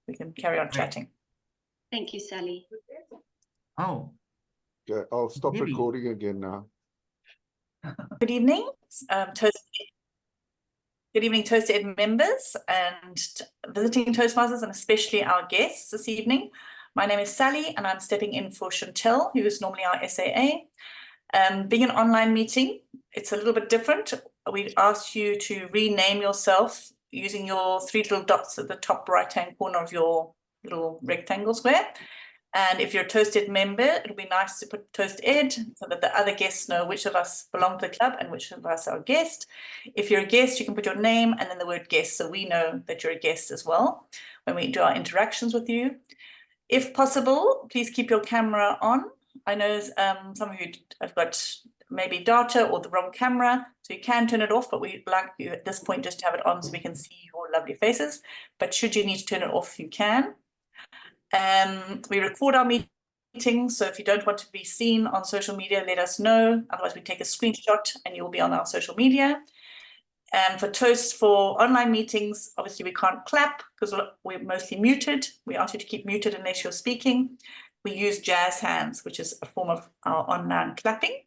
we can carry on Right. chatting. Thank you, Sally. Oh, Okay, I'll stop Maybe. recording again now. Good evening, good evening, ToastEd members and visiting Toastmasters, and especially our guests this evening. My name is Sally, and I'm stepping in for Chantel, who is normally our SAA. Being an online meeting, it's a little bit different. We asked you to rename yourself using your 3 little dots at the top right-hand corner of your little rectangle square. And if you're a ToastEd member, it'll be nice to put ToastEd so that the other guests know which of us belong to the club and which of us are a guest. If you're a guest, you can put your name and then the word guest, so we know that you're a guest as well when we do our interactions with you. If possible, please keep your camera on. I know some of you have got maybe data or the wrong camera, so you can turn it off, but we'd like you at this point just to have it on so we can see your lovely faces. But should you need to turn it off, you can. We record our meetings, so if you don't want to be seen on social media, let us know. Otherwise, we take a screenshot and you'll be on our social media. For Toast for online meetings, obviously we can't clap because we're mostly muted. We ask you to keep muted unless you're speaking. We use jazz hands, which is a form of our online clapping.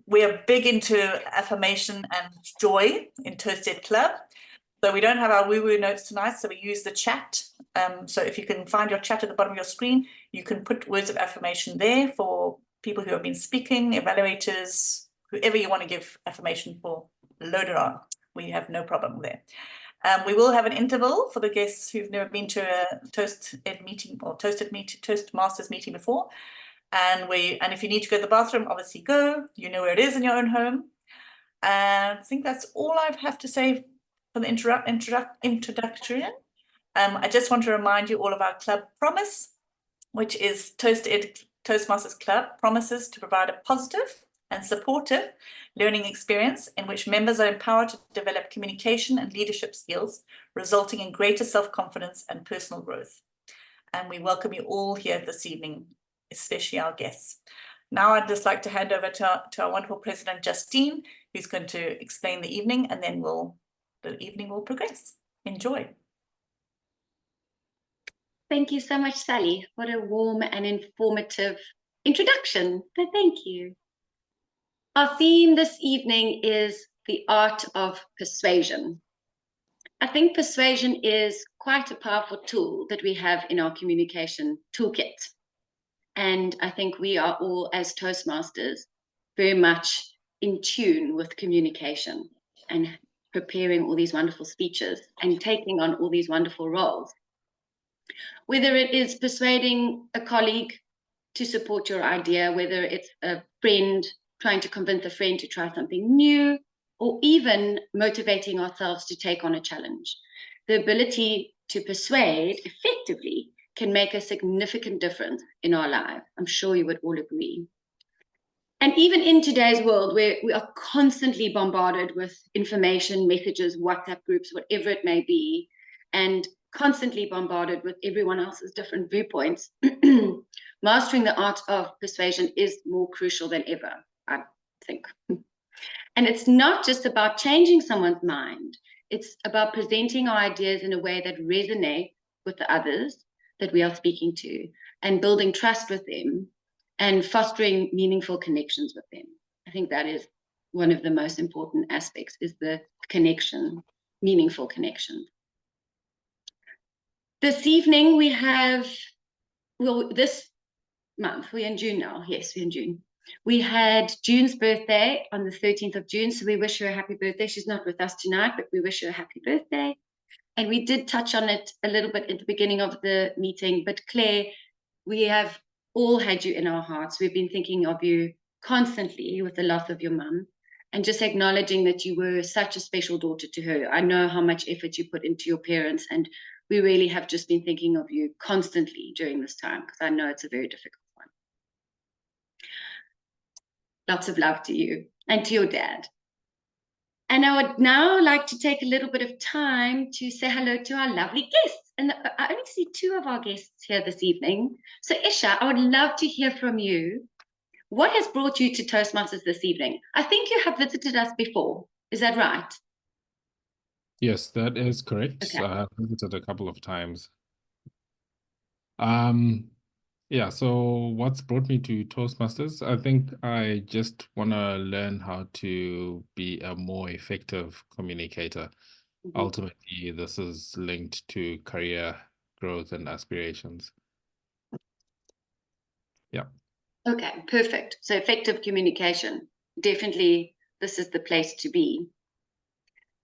We are big into affirmation and joy in ToastEd Club. So we don't have our woo-woo notes tonight, so we use the chat. So if you can find your chat at the bottom of your screen, you can put words of affirmation there for people who have been speaking, evaluators, whoever you want to give affirmation for, load it on. We have no problem there. We will have an interval for the guests who've never been to a ToastEd meeting or Toastmasters meeting before. And if you need to go to the bathroom, obviously go. You know where it is in your own home. And I think that's all I have to say for the introductory. I just want to remind you all of our club promise, which is ToastEd Toastmasters Club promises to provide a positive and supportive learning experience in which members are empowered to develop communication and leadership skills, resulting in greater self-confidence and personal growth. And we welcome you all here this evening, especially our guests. Now I'd just like to hand over to our wonderful President, Justine, who's going to explain the evening, and then the evening will progress. Enjoy. Thank you so much, Sally. What a warm and informative introduction. So thank you. Our theme this evening is the art of persuasion. I think persuasion is quite a powerful tool that we have in our communication toolkit. And I think we are all, as Toastmasters, very much in tune with communication and preparing all these wonderful speeches and taking on all these wonderful roles. Whether it is persuading a colleague to support your idea, whether it's a friend trying to convince a friend to try something new, or even motivating ourselves to take on a challenge. The ability to persuade effectively can make a significant difference in our life. I'm sure you would all agree. And even in today's world, where we are constantly bombarded with information, messages, WhatsApp groups, whatever it may be, and constantly bombarded with everyone else's different viewpoints, mastering the art of persuasion is more crucial than ever, I think. And it's not just about changing someone's mind. It's about presenting our ideas in a way that resonates with the others that we are speaking to, and building trust with them and fostering meaningful connections with them. I think that is one of the most important aspects, is the connection, meaningful connection. This evening we have, well, this month, we're in June now. Yes, we're in June. We had June's birthday on the 13th of June, so we wish her a happy birthday. She's not with us tonight, but we wish her a happy birthday. And we did touch on it a little bit at the beginning of the meeting, but Claire, we have all had you in our hearts. We've been thinking of you constantly with the loss of your mum, and just acknowledging that you were such a special daughter to her. I know how much effort you put into your parents, and we really have just been thinking of you constantly during this time, because I know it's a very difficult one. Lots of love to you and to your dad. And I would now like to take a little bit of time to say hello to our lovely guests. And I only see 2 of our guests here this evening. So Isha, I would love to hear from you. What has brought you to Toastmasters this evening? I think you have visited us before. Is that right? Yes, that is correct. Okay. I have visited a couple of times. Yeah, so what's brought me to Toastmasters? I think I just want to learn how to be a more effective communicator. Mhm. Ultimately, this is linked to career growth and aspirations. Yeah. Okay, perfect. So effective communication. Definitely, this is the place to be.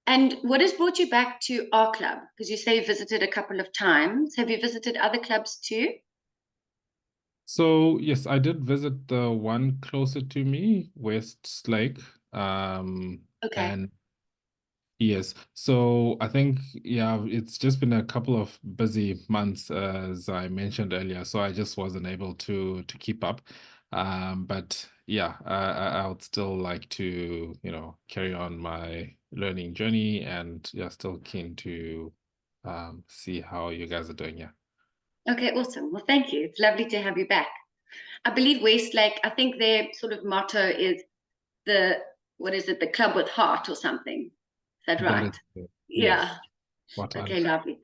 And what has brought you back to our club? Because you say you visited a couple of times. Have you visited other clubs too? So yes, I did visit the one closer to me, West Lake. Okay. And yes, so I think, yeah, it's just been a couple of busy months, as I mentioned earlier, so I just wasn't able to keep up. But yeah, I would still like to, carry on my learning journey, and yeah, still keen to see how you guys are doing. Yeah. Okay, awesome. Well, thank you. It's lovely to have you back. I believe Westlake, I think their sort of motto is the club with heart or something. Is that right? That is, Yeah. yes. What Okay, lovely.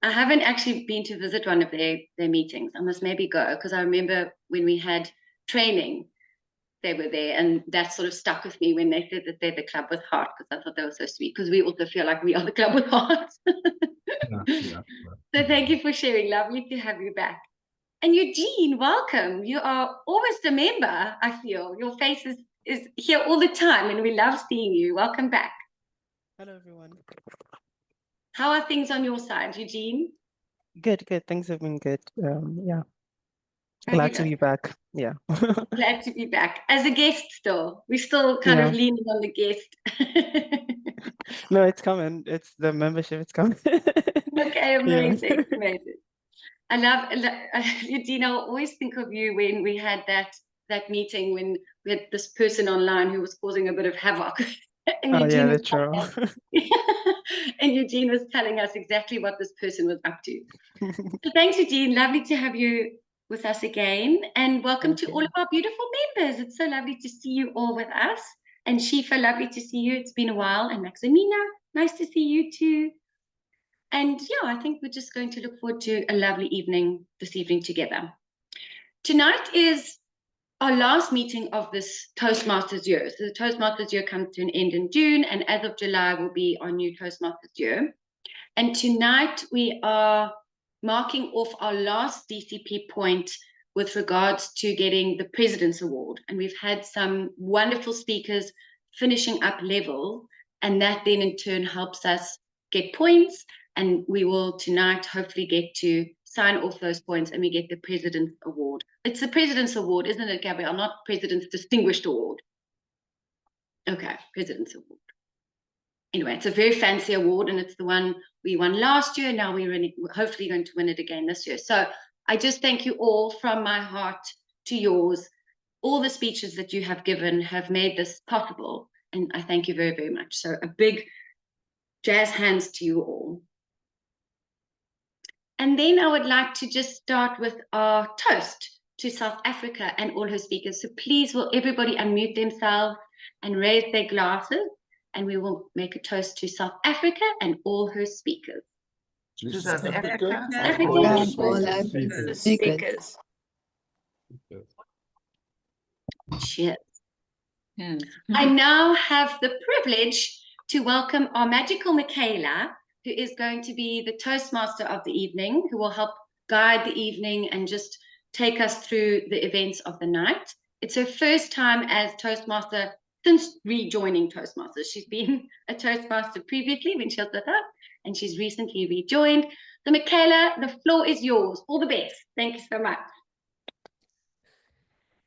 I haven't actually been to visit one of their meetings. I must maybe go, because I remember when we had training, they were there, and that sort of stuck with me when they said that they're the club with heart, because I thought they were so sweet, because we also feel like we are the club with heart. Yeah. So thank you for sharing. Lovely to have you back. And Eugene, welcome. You are almost a member, I feel. Your face is here all the time, and we love seeing you. Welcome back. Hello, everyone. How are things on your side, Eugene? Good. Things have been good. Yeah. Glad to be back. Yeah. Glad to be back. As a guest still. We're still kind of leaning on the guest. No, it's coming. It's the membership. It's coming. Okay, amazing. Amazing. I love Eugene, I'll always think of you when we had that meeting when we had this person online who was causing a bit of havoc. And Oh, yeah, Eugene was that's true. and Eugene was telling us exactly what this person was up to. So thanks, Eugene. Lovely to have you with us again. And welcome to all of our beautiful members. It's so lovely to see you all with us. And Shifa, lovely to see you. It's been a while. And Maximina, nice to see you too. And yeah, I think we're just going to look forward to a lovely evening this evening together. Tonight is our last meeting of this Toastmasters year. So the Toastmasters year comes to an end in June, and as of July will be our new Toastmasters year. And tonight we are marking off our last DCP point with regards to getting the President's Award. And we've had some wonderful speakers finishing up level, and that then in turn helps us get points. And we will tonight hopefully get to sign off those points, and we get the President's Award. It's the President's Award, isn't it, Gabrielle? Not President's Distinguished Award. Okay, President's Award. Anyway, it's a very fancy award, and it's the one we won last year. Now we're hopefully going to win it again this year. So I just thank you all from my heart to yours. All the speeches that you have given have made this possible, and I thank you very, very much. So a big jazz hands to you all. And then I would like to just start with our toast to South Africa and all her speakers. So please, will everybody unmute themselves and raise their glasses, and we will make a toast to South Africa and all her speakers. To South Africa and and all all the speakers. Cheers. Yes. I now have the privilege to welcome our magical Michaela, who is going to be the Toastmaster of the evening, who will help guide the evening and just take us through the events of the night. It's her first time as Toastmaster since rejoining Toastmasters. She's been a Toastmaster previously when she was with us, and she's recently rejoined. So Michaela, the floor is yours. All the best. Thank you so much.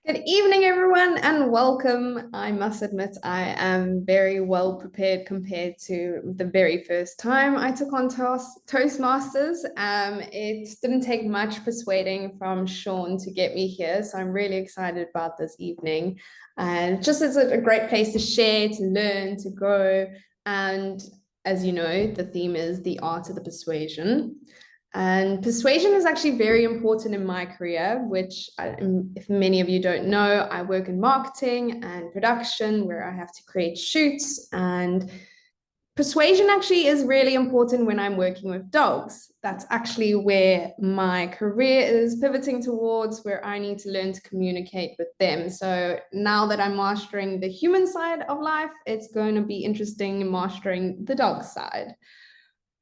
Good evening, everyone, and welcome. I must admit, I am very well prepared compared to the very first time I took on Toastmasters. It didn't take much persuading from Sean to get me here, so I'm really excited about this evening. And just as a great place to share, to learn, to grow. And as you know, the theme is the art of the persuasion. And persuasion is actually very important in my career, which, if many of you don't know, I work in marketing and production, where I have to create shoots and Persuasion actually is really important when I'm working with dogs. That's actually where my career is pivoting towards, where I need to learn to communicate with them. So now that I'm mastering the human side of life, it's going to be interesting in mastering the dog side.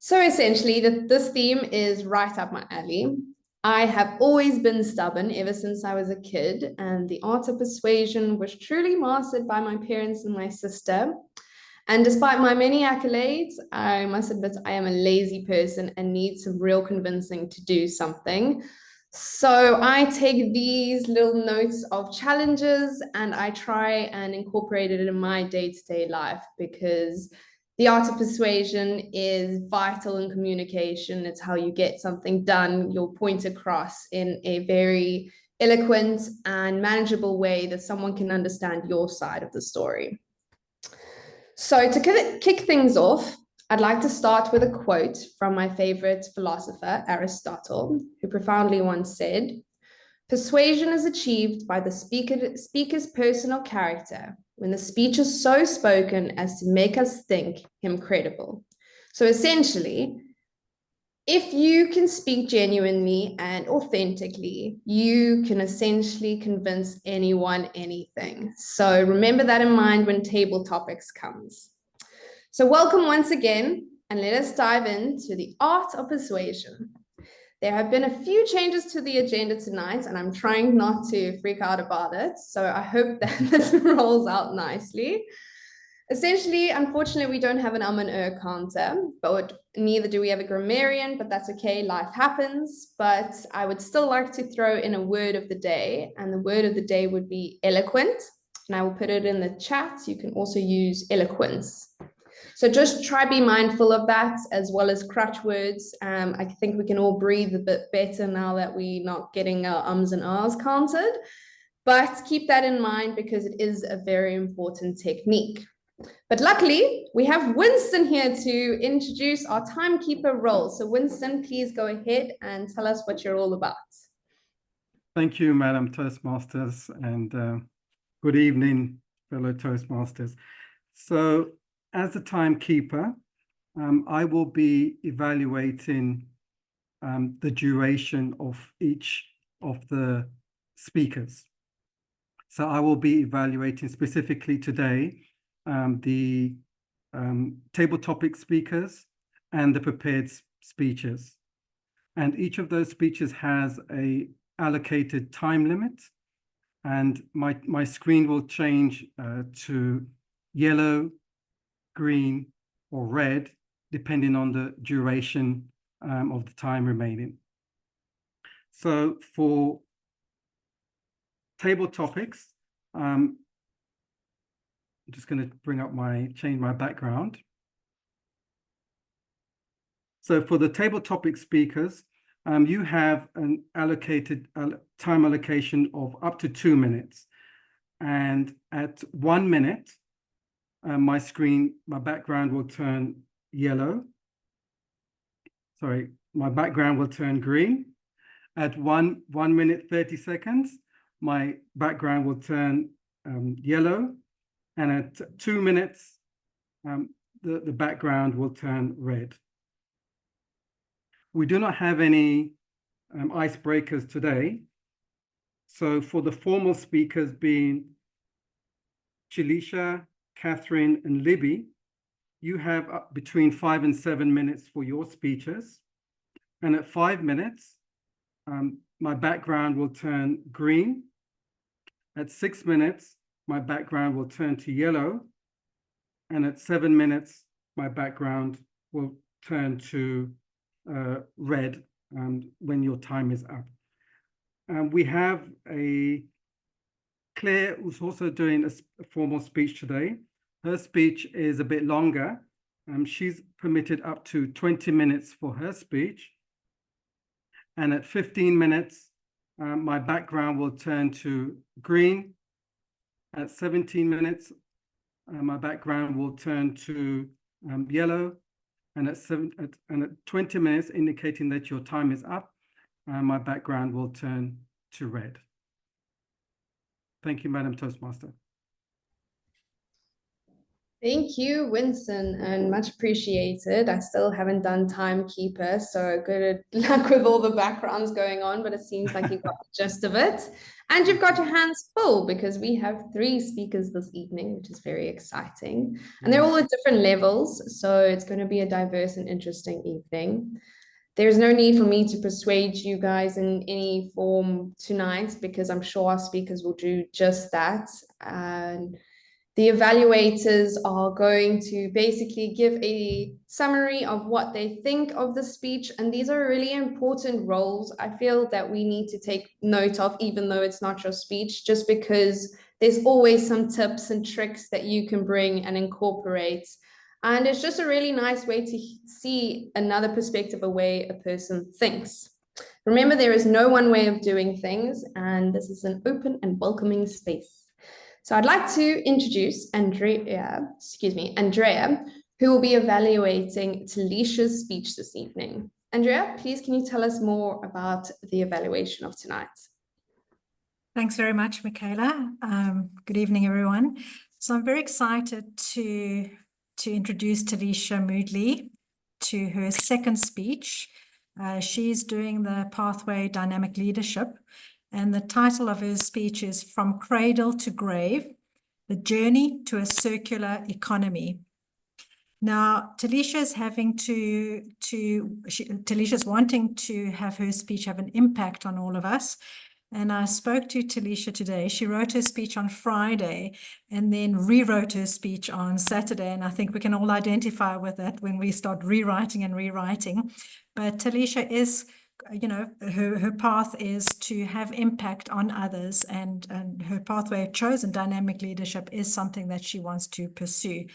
So essentially, this theme is right up my alley. I have always been stubborn ever since I was a kid, and the art of persuasion was truly mastered by my parents and my sister. And despite my many accolades, I must admit I am a lazy person and need some real convincing to do something. So I take these little notes of challenges and I try and incorporate it in my day-to-day life, because the art of persuasion is vital in communication. It's how you get something done, your point across in a very eloquent and manageable way that someone can understand your side of the story. So to kick things off, I'd like to start with a quote from my favorite philosopher, Aristotle, who profoundly once said, "Persuasion is achieved by the speaker's personal character when the speech is so spoken as to make us think him credible." So essentially, if you can speak genuinely and authentically, you can essentially convince anyone anything. So remember that in mind when table topics comes. So welcome once again, and let us dive into the art of persuasion. There have been a few changes to the agenda tonight, and I'm trying not to freak out about it. So I hope that this rolls out nicely. Essentially, unfortunately, we don't have an and counter, but neither do we have a grammarian, but that's okay, life happens. But I would still like to throw in a word of the day, and the word of the day would be eloquent, and I will put it in the chat. You can also use eloquence. So just try be mindful of that, as well as crutch words. I think we can all breathe a bit better now that we're not getting our ums and ahs counted, but keep that in mind because it is a very important technique. But luckily, we have Winston here to introduce our timekeeper role. So Winston, please go ahead and tell us what you're all about. Thank you, Madam Toastmasters, and good evening, fellow Toastmasters. So as the timekeeper, I will be evaluating the duration of each of the speakers. So I will be evaluating specifically today the table topic speakers and the prepared speeches. And each of those speeches has a allocated time limit, and my screen will change to yellow, green, or red, depending on the duration of the time remaining. So for table topics, I'm just going to change my background. So for the table topic speakers, you have an allocated time allocation of up to 2 minutes. And at 1 minute, my background will turn yellow. Sorry, my background will turn green. At 1 minute 30 seconds, my background will turn yellow. And at 2 minutes, the background will turn red. We do not have any icebreakers today. So for the formal speakers being Chilisha, Catherine, and Libby, you have between 5 and 7 minutes for your speeches. And at 5 minutes, my background will turn green. At 6 minutes, my background will turn to yellow. And at 7 minutes, my background will turn to red when your time is up. We have Claire, who's also doing a formal speech today. Her speech is a bit longer. She's permitted up to 20 minutes for her speech. And at 15 minutes, my background will turn to green. At 17 minutes, my background will turn to yellow. And at 20 minutes, indicating that your time is up, my background will turn to red. Thank you, Madam Toastmaster. Thank you, Winston, and much appreciated. I still haven't done timekeeper, so good luck with all the backgrounds going on, but it seems like you got the gist of it. And you've got your hands full because we have 3 speakers this evening, which is very exciting. And they're all at different levels, so it's going to be a diverse and interesting evening. There's no need for me to persuade you guys in any form tonight because I'm sure our speakers will do just that. And the evaluators are going to basically give a summary of what they think of the speech. And these are really important roles I feel that we need to take note of, even though it's not your speech, just because there's always some tips and tricks that you can bring and incorporate. And it's just a really nice way to see another perspective, a way a person thinks. Remember, there is no one way of doing things, and this is an open and welcoming space. So I'd like to introduce Andrea, who will be evaluating Talisha's speech this evening. Andrea, please, can you tell us more about the evaluation of tonight? Thanks very much, Michaela. Good evening, everyone. So I'm very excited to introduce Talisha Moodley to her second speech. She's doing the Pathway Dynamic Leadership, and the title of her speech is From Cradle to Grave, The Journey to a Circular Economy. Now, Talisha's Talisha's wanting to have her speech have an impact on all of us. And I spoke to Talisha today. She wrote her speech on Friday and then rewrote her speech on Saturday. And I think we can all identify with that when we start rewriting and rewriting. But Talisha is, you know, her path is to have impact on others, and her pathway chosen dynamic leadership is something that she wants to pursue.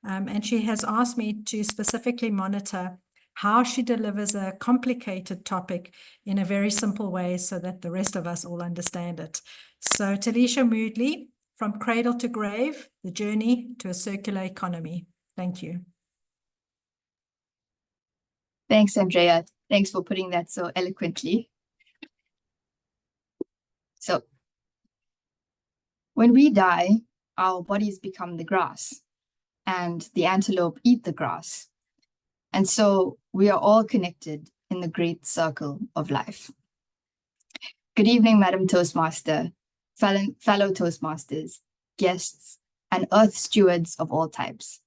And she has asked me to specifically monitor how she delivers a complicated topic in a very simple way so that the rest of us all understand it. So Talisha Moodley, From Cradle to Grave, The Journey to a Circular Economy. Thank you. Thanks, Andrea. Thanks for putting that so eloquently. So, when we die, our bodies become the grass, and the antelope eat the grass. And so we are all connected in the great circle of life. Good evening, Madam Toastmaster, fellow Toastmasters, guests, and Earth stewards of all types.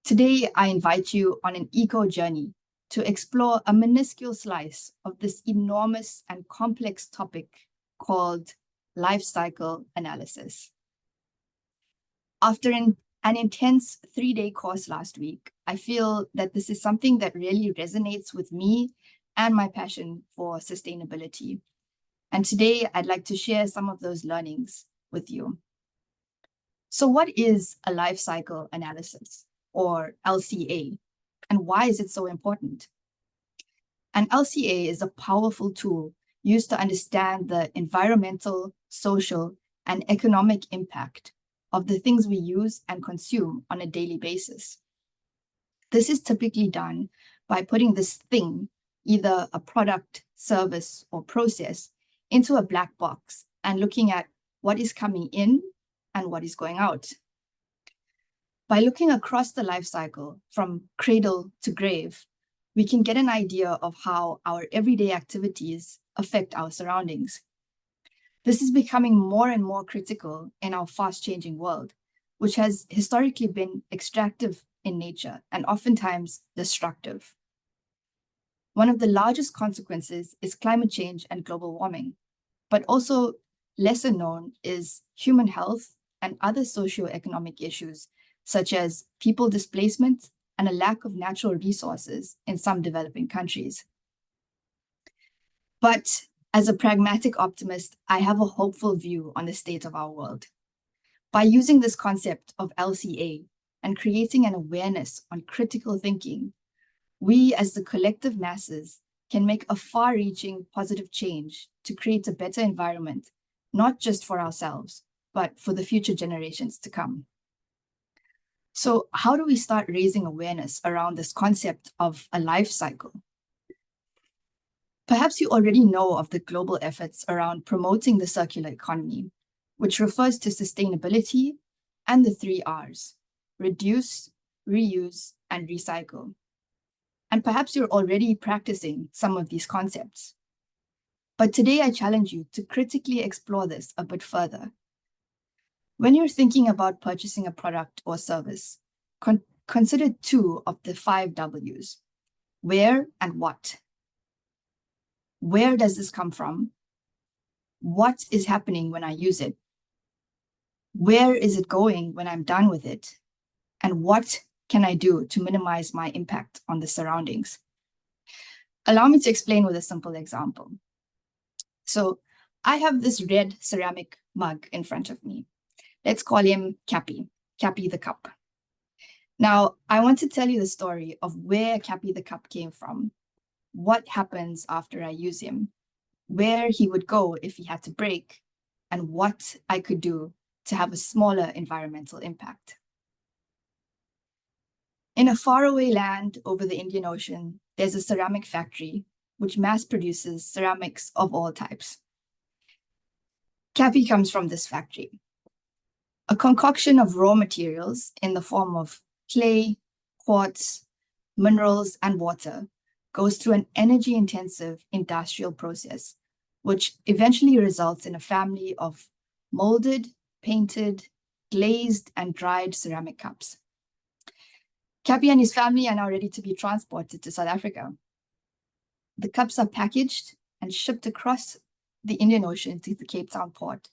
Today, I invite you on an eco journey to explore a minuscule slice of this enormous and complex topic called life cycle analysis. After an intense 3-day course last week, I feel that this is something that really resonates with me and my passion for sustainability. And today I'd like to share some of those learnings with you. So what is a life cycle analysis, or LCA, and why is it so important? An LCA is a powerful tool used to understand the environmental, social, and economic impact of the things we use and consume on a daily basis. This is typically done by putting this thing, either a product, service, or process, into a black box and looking at what is coming in and what is going out. By looking across the life cycle from cradle to grave, we can get an idea of how our everyday activities affect our surroundings. This is becoming more and more critical in our fast-changing world, which has historically been extractive in nature and oftentimes destructive. One of the largest consequences is climate change and global warming, but also lesser known is human health and other socioeconomic issues, such as people displacement and a lack of natural resources in some developing countries. But as a pragmatic optimist, I have a hopeful view on the state of our world. By using this concept of LCA and creating an awareness on critical thinking, we as the collective masses can make a far-reaching positive change to create a better environment, not just for ourselves, but for the future generations to come. So how do we start raising awareness around this concept of a life cycle? Perhaps you already know of the global efforts around promoting the circular economy, which refers to sustainability and the 3 Rs: reduce, reuse, and recycle. And perhaps you're already practicing some of these concepts. But today I challenge you to critically explore this a bit further. When you're thinking about purchasing a product or service, consider 2 of the 5 W's: where and what. Where does this come from? What is happening when I use it? Where is it going when I'm done with it? And what can I do to minimize my impact on the surroundings? Allow me to explain with a simple example. So I have this red ceramic mug in front of me. Let's call him Cappy the cup. Now, I want to tell you the story of where Cappy the cup came from, what happens after I use him, where he would go if he had to break, and what I could do to have a smaller environmental impact. In a faraway land over the Indian Ocean, there's a ceramic factory which mass produces ceramics of all types. Cappy comes from this factory. A concoction of raw materials in the form of clay, quartz, minerals, and water goes through an energy-intensive industrial process, which eventually results in a family of molded, painted, glazed, and dried ceramic cups. Cappy and his family are now ready to be transported to South Africa. The cups are packaged and shipped across the Indian Ocean to the Cape Town port,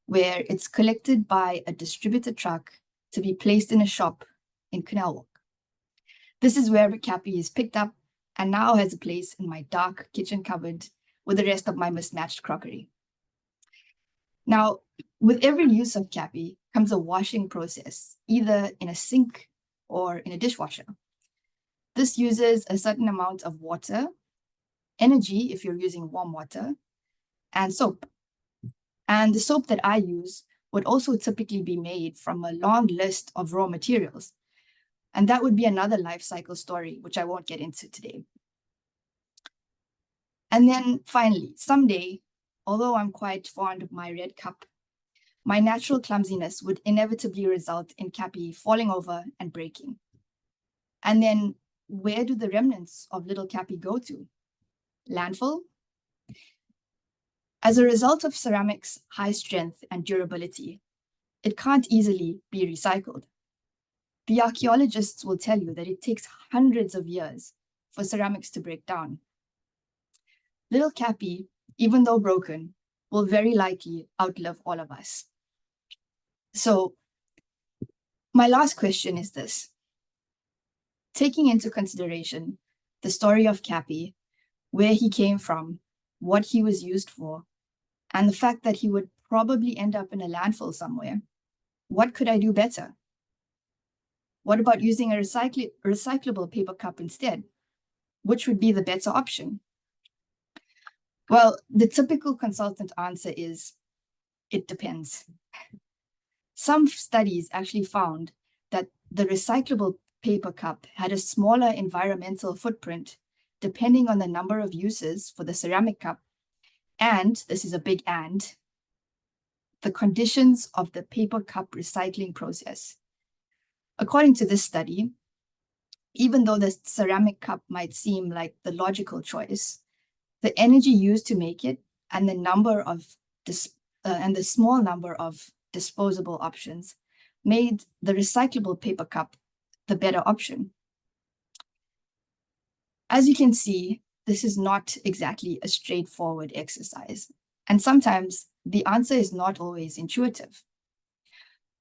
where it's collected by a distributor truck to be placed in a shop in Canal Walk. This is where Cappy is picked up and now has a place in my dark kitchen cupboard with the rest of my mismatched crockery. Now, with every use of Cappy comes a washing process, either in a sink or in a dishwasher. This uses a certain amount of water, energy if you're using warm water, and soap. And the soap that I use would also typically be made from a long list of raw materials. And that would be another life cycle story, which I won't get into today. And then finally, someday, although I'm quite fond of my red cup, my natural clumsiness would inevitably result in Cappy falling over and breaking. And then where do the remnants of little Cappy go to? Landfill? As a result of ceramics' high strength and durability, it can't easily be recycled. The archaeologists will tell you that it takes hundreds of years for ceramics to break down. Little Cappy, even though broken, will very likely outlive all of us. So, my last question is this. Taking into consideration the story of Cappy, where he came from, what he was used for, and the fact that he would probably end up in a landfill somewhere, what could I do better? What about using a recyclable paper cup instead? Which would be the better option? Well, the typical consultant answer is, it depends. Some studies actually found that the recyclable paper cup had a smaller environmental footprint depending on the number of uses for the ceramic cup. And, this is a big and, the conditions of the paper cup recycling process. According to this study, even though the ceramic cup might seem like the logical choice, the energy used to make it and the small number of disposable options made the recyclable paper cup the better option. As you can see, this is not exactly a straightforward exercise, and sometimes the answer is not always intuitive.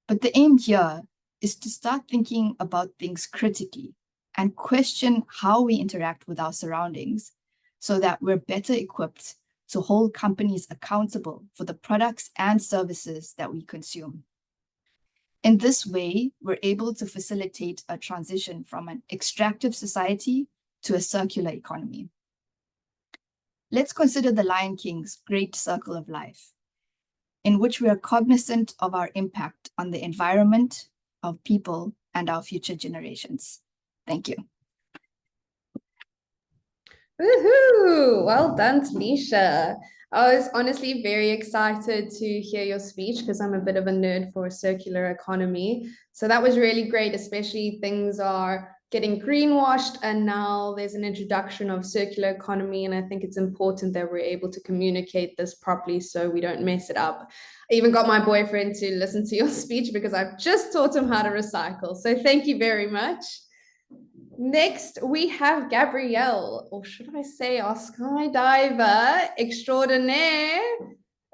But the aim here is to start thinking about things critically and question how we interact with our surroundings so that we're better equipped to hold companies accountable for the products and services that we consume. In this way, we're able to facilitate a transition from an extractive society to a circular economy. Let's consider the Lion King's great circle of life, in which we are cognizant of our impact on the environment, our people, and our future generations. Thank you. Woohoo! Well done, Talisha. I was honestly very excited to hear your speech because I'm a bit of a nerd for circular economy. So that was really great, especially things are getting greenwashed and now there's an introduction of circular economy. And I think it's important that we're able to communicate this properly so we don't mess it up. I even got my boyfriend to listen to your speech because I've just taught him how to recycle. So thank you very much. Next, we have Gabrielle, or should I say our skydiver extraordinaire.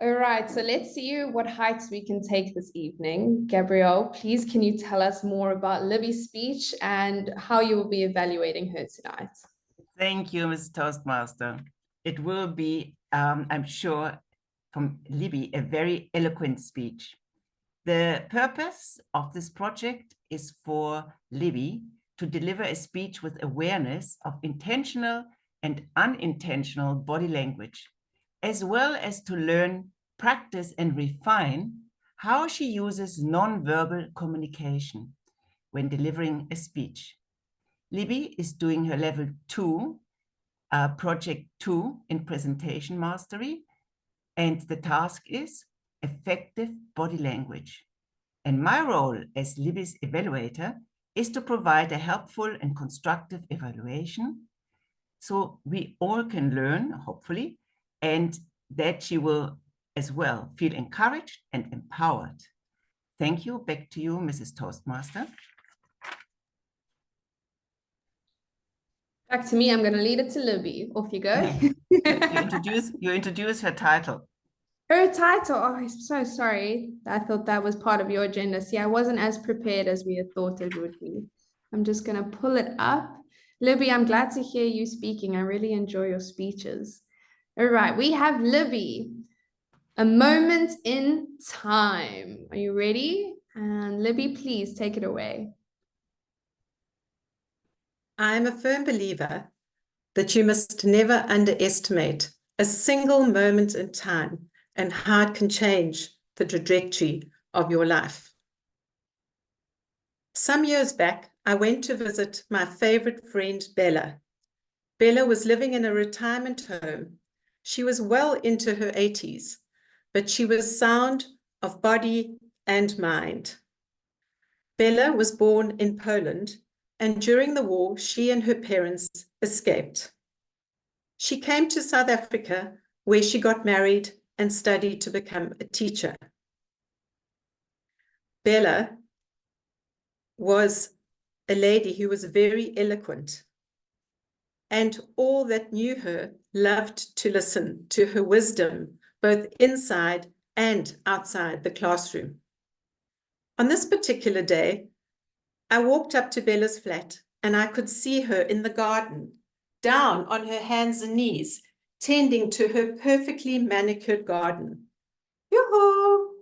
All right, so let's see what heights we can take this evening. Gabrielle, please, can you tell us more about Libby's speech and how you will be evaluating her tonight? Thank you, Ms. Toastmaster. It will be, I'm sure, from Libby, a very eloquent speech. The purpose of this project is for Libby to deliver a speech with awareness of intentional and unintentional body language, as well as to learn, practice, and refine how she uses non-verbal communication when delivering a speech. Libby is doing her level 2, project 2 in presentation mastery, and the task is effective body language. And my role as Libby's evaluator is to provide a helpful and constructive evaluation so we all can learn, hopefully, and that she will as well feel encouraged and empowered. Thank you. Back to you, Mrs. Toastmaster. Back to me. I'm going to lead it to Libby. Off you go. you introduce her title. Her title. Oh, I'm so sorry. I thought that was part of your agenda. See, I wasn't as prepared as we had thought it would be. I'm just going to pull it up. Libby, I'm glad to hear you speaking. I really enjoy your speeches. All right, we have Libby. A moment in time. Are you ready? And Libby, please take it away. I am a firm believer that you must never underestimate a single moment in time and how it can change the trajectory of your life. Some years back, I went to visit my favorite friend, Bella. Bella was living in a retirement home. She was well into her 80s, but she was sound of body and mind. Bella was born in Poland, and during the war, she and her parents escaped. She came to South Africa, where she got married and studied to become a teacher. Bella was a lady who was very eloquent, and all that knew her loved to listen to her wisdom, both inside and outside the classroom. On this particular day, I walked up to Bella's flat and I could see her in the garden, down on her hands and knees, tending to her perfectly manicured garden. Yoo-hoo!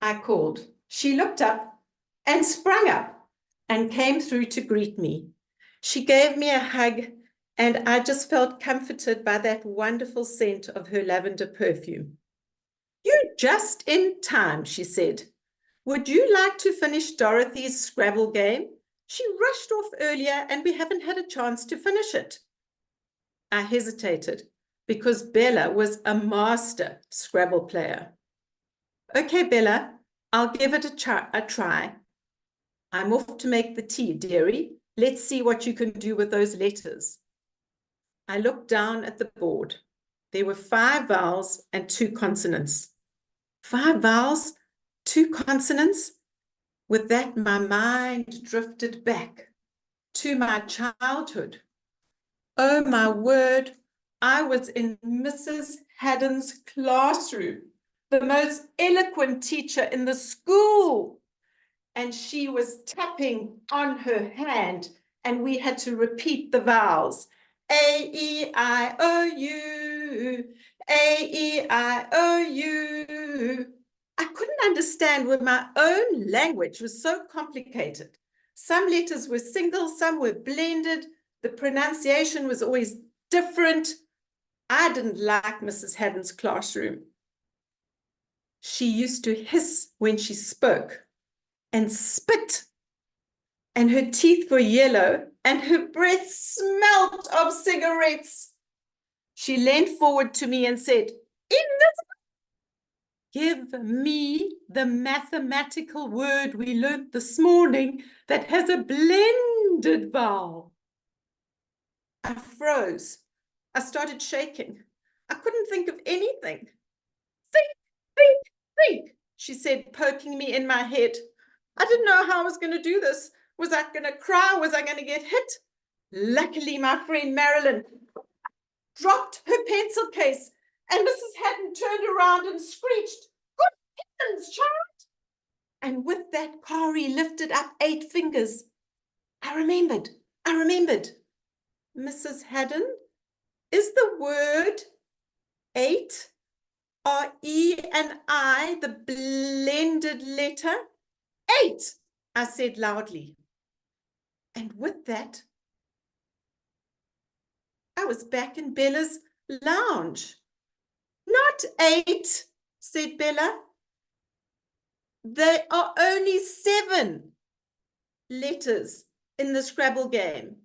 I called. She looked up and sprung up and came through to greet me. She gave me a hug and I just felt comforted by that wonderful scent of her lavender perfume. "You're just in time," she said. "Would you like to finish Dorothy's Scrabble game? She rushed off earlier and we haven't had a chance to finish it." I hesitated because Bella was a master Scrabble player. "Okay, Bella, I'll give it a try. I'm off to make the tea, dearie. Let's see what you can do with those letters." I looked down at the board. There were 5 vowels and 2 consonants. 5 vowels, 2 consonants. With that, my mind drifted back to my childhood. Oh my word, I was in Mrs. Haddon's classroom, the most eloquent teacher in the school. And she was tapping on her hand and we had to repeat the vowels. A-E-I-O-U, A-E-I-O-U. I couldn't understand where my own language was so complicated. Some letters were single, some were blended. The pronunciation was always different. I didn't like Mrs. Haddon's classroom. She used to hiss when she spoke and spit, and her teeth were yellow and her breath smelt of cigarettes. She leaned forward to me and said, Give me the mathematical word we learnt this morning that has a blended vowel. I froze. I started shaking. I couldn't think of anything. Think, she said, poking me in my head. I didn't know how I was going to do this. Was I going to cry? Was I going to get hit? Luckily, my friend Marilyn dropped her pencil case and Mrs. Haddon turned around and screeched, "Good heavens, child!" And with that, Kari lifted up 8 fingers. I remembered. Mrs. Haddon, is the word 8, are E and I the blended letter? 8, I said loudly. And with that, I was back in Bella's lounge. Not 8, said Bella. There are only 7 letters in the Scrabble game.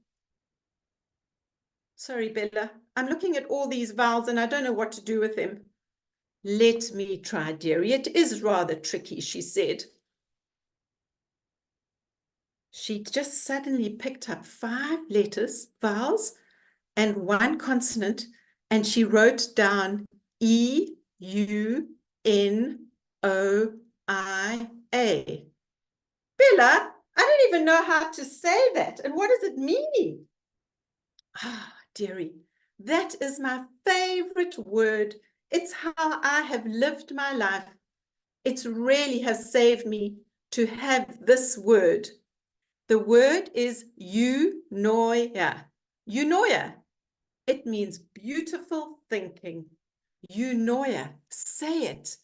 Sorry, Bella. I'm looking at all these vowels and I don't know what to do with them. Let me try, dearie. It is rather tricky, she said. She just suddenly picked up 5 letters, vowels, and 1 consonant, and she wrote down E-U-N-O-I-A. Bella, I don't even know how to say that. And what does it mean? Ah, dearie, that is my favorite word. It's how I have lived my life. It really has saved me to have this word. The word is eunoia. Eunoia. It means beautiful thinking. Eunoia. Say it.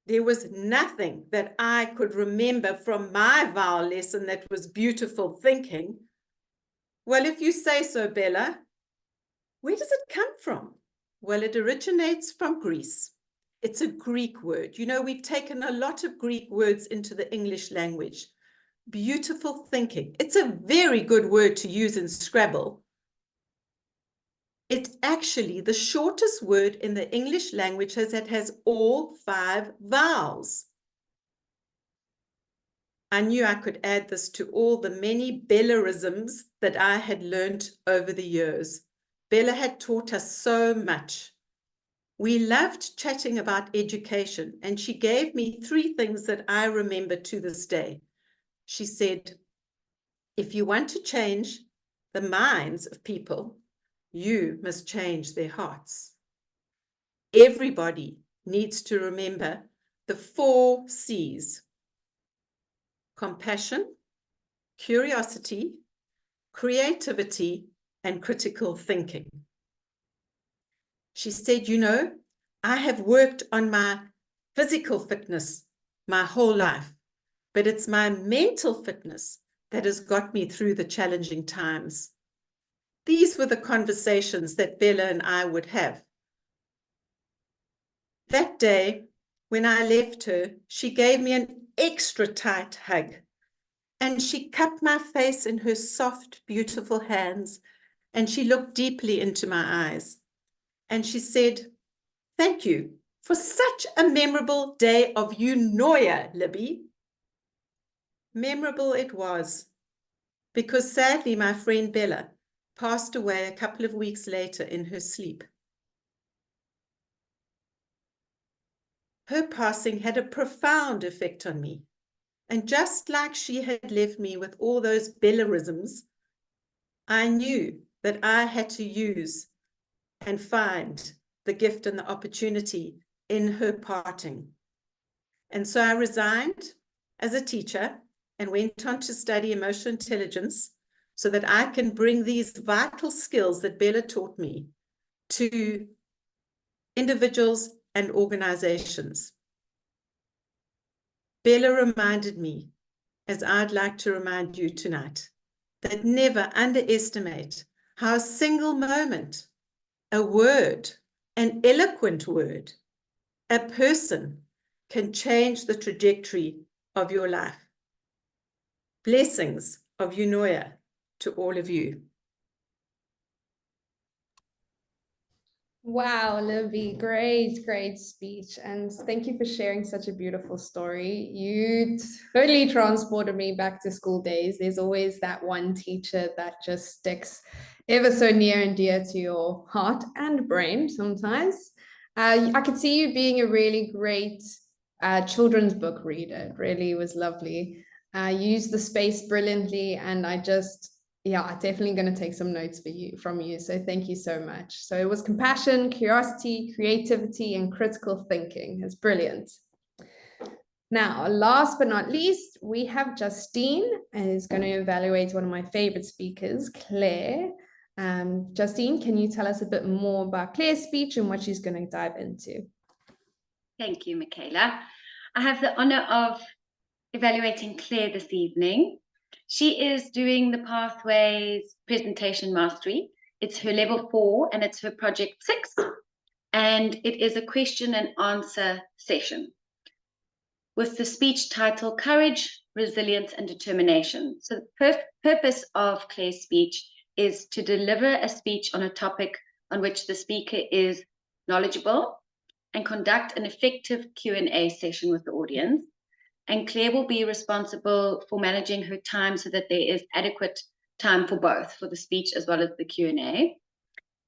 There was nothing that I could remember from my vowel lesson that was beautiful thinking. Well, if you say so, Bella, where does it come from? Well, it originates from Greece. It's a Greek word. You know, we've taken a lot of Greek words into the English language. Beautiful thinking. It's a very good word to use in Scrabble. It's actually the shortest word in the English language that has all 5 vowels. I knew I could add this to all the many Bellarisms that I had learnt over the years. Bella had taught us so much. We loved chatting about education, and she gave me 3 things that I remember to this day. She said, if you want to change the minds of people, you must change their hearts. Everybody needs to remember the 4 C's: compassion, curiosity, creativity, and critical thinking. She said, you know, I have worked on my physical fitness my whole life, but it's my mental fitness that has got me through the challenging times. These were the conversations that Bella and I would have. That day, when I left her, she gave me an extra tight hug, and she cupped my face in her soft, beautiful hands, and she looked deeply into my eyes, and she said, thank you for such a memorable day of eunoia, Libby. Memorable it was, because sadly my friend Bella passed away a couple of weeks later in her sleep. Her passing had a profound effect on me, and just like she had left me with all those Bellarisms, I knew that I had to use and find the gift and the opportunity in her parting. And so I resigned as a teacher and went on to study emotional intelligence so that I can bring these vital skills that Bella taught me to individuals and organizations. Bella reminded me, as I'd like to remind you tonight, that never underestimate how a single moment, a word, an eloquent word, a person can change the trajectory of your life. Blessings of eunoia to all of you. Wow, Libby, great speech. And thank you for sharing such a beautiful story. You totally transported me back to school days. There's always that one teacher that just sticks ever so near and dear to your heart and brain sometimes. I could see you being a really great children's book reader. It really was lovely. You used the space brilliantly, and yeah, definitely going to take some notes from you. So thank you so much. So it was compassion, curiosity, creativity, and critical thinking. It's brilliant. Now, last but not least, we have Justine, who's going to evaluate one of my favorite speakers, Claire. Justine, can you tell us a bit more about Claire's speech and what she's going to dive into? Thank you, Michaela. I have the honor of evaluating Claire this evening. She is doing the Pathways Presentation Mastery. It's her level 4 and it's her project 6. And it is a question and answer session with the speech title, Courage, Resilience, and Determination. So the purpose of Claire's speech is to deliver a speech on a topic on which the speaker is knowledgeable and conduct an effective Q&A session with the audience. And Claire will be responsible for managing her time so that there is adequate time for both, for the speech as well as the Q&A.